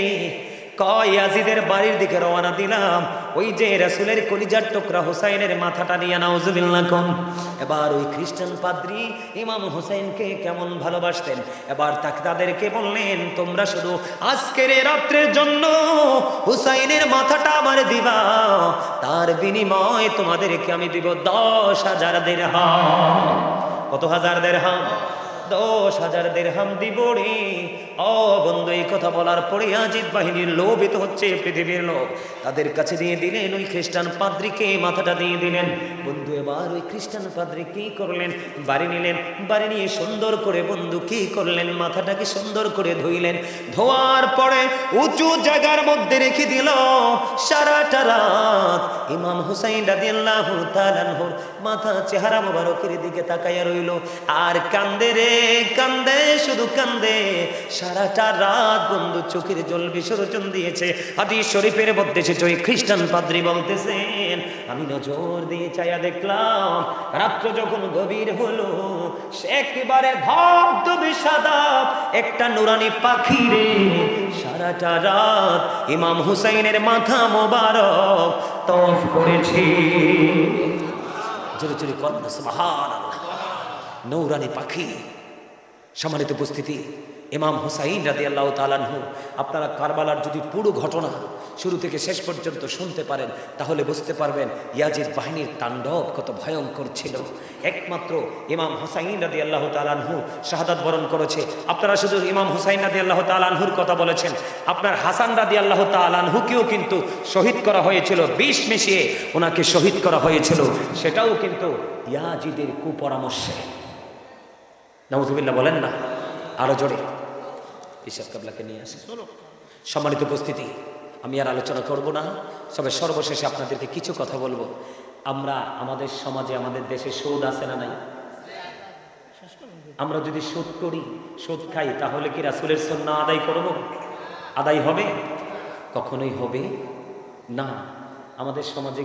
কয় ইয়াজিদের বাড়ির দিকে রওনা দিলাম, ওই যে রাসূলের কলিজার টুকরা হুসাইনের মাথাটা নিয়ে নাউজুবিল্লাহ কোন। এবার ওই খ্রিস্টান পাদ্রী ইমাম হুসাইনকে কেমন ভালোবাসতেন, এবার তাদেরকে বললেন, তোমরা শুধু আজকের এই রাত্রের জন্য হুসাইনের মাথাটা আমার দিবা, তার বিনিময়ে তোমাদেরকে আমি দিব 10,000 দিরহাম। কত হাজার দিরহাম? 10,000 দিরহাম দিব রে। ও বন্ধু, এই কথা বলার পরে ইয়াজিদ বাহিনীর লোভিত হচ্ছে পৃথিবীর লোভ, তাদের কাছে দিয়ে দিলেন ওই খ্রিস্টান পাদ্রীকে মাথাটা দিয়ে দিলেন। বন্ধু এবার ওই খ্রিস্টান পাদ্রী কি করলেন? বাড়ি নিলেন, বাড়ি নিয়ে সুন্দর করে বন্ধু কি করলেন? মাথাটাকে সুন্দর করে ধুইলেন। ধোয়ার পরে উঁচু জায়গার মধ্যে রেখে দিল। সারাটা রাত ইমাম হুসাইন রাদিয়াল্লাহু তাআলা আনহুর মাথা চেহারা মোবারকের দিকে তাকাইয়া রইল আর কান্দে রে কান্দে, শুধু কান্দে। সারাটা রাত বন্ধু চোখের জল বিসর্জন দিয়েছে। হাদিস শরীফের মধ্যে এসেছে, ওই খ্রিস্টান পাদ্রী বলতেছেন, আমি নজর দিয়ে চাইয়া দেখলাম, রাত্র যখন গভীর হলো, একেবারে ভক্ত বিষাদাব একটা নুরানি পাখি রে সারাটা রাত ইমাম হুসাইনের মাথা মোবারক তওয়াফ করেছে। জোরে জোরে কন্যা সুবহানাল্লাহ। নূরানি পাখি। সম্মানিত উপস্থিতি, ইমাম হুসাইন রাদিয়াল্লাহু তাআলা আনহু, আপনারা কারবালার যদি পুরো ঘটনা শুরু থেকে শেষ পর্যন্ত শুনতে পারেন তাহলে বুঝতে পারবেন ইয়াজিদ বাহিনীর তাণ্ডব কত ভয়ঙ্কর ছিল। একমাত্র ইমাম হুসাইন রাদিয়াল্লাহু তাআলা আনহু শাহাদাত বরণ করেছে। আপনারা শুধু ইমাম হুসাইন রাদিয়াল্লাহু তাআলা আনহুর কথা বলেছেন, আপনার হাসান রাদিয়াল্লাহু তাআলা আনহুকেও কিন্তু শহীদ করা হয়েছিল, বিষ মিশিয়ে ওনাকে শহীদ করা হয়েছিল, সেটাও কিন্তু ইয়াজিদের কুপরামর্শে। নাউজুবিল্লাহ বলেন না, আরো জোরে। ইশাক কাবলাকে নিয়ে আসে। সম্মানিত উপস্থিতি, আমি আর আলোচনা করব না, তবে সর্বশেষে আপনাদেরকে কিছু কথা বলবো। আমরা আমাদের সমাজে, আমাদের দেশে সুদ আছে না নাই? আমরা যদি সুদ করি, সুদ খাই, তাহলে কি রাসূলের সুন্নাহ আদায় করব? আদায় হবে? কখনোই হবে না। আমাদের সমাজে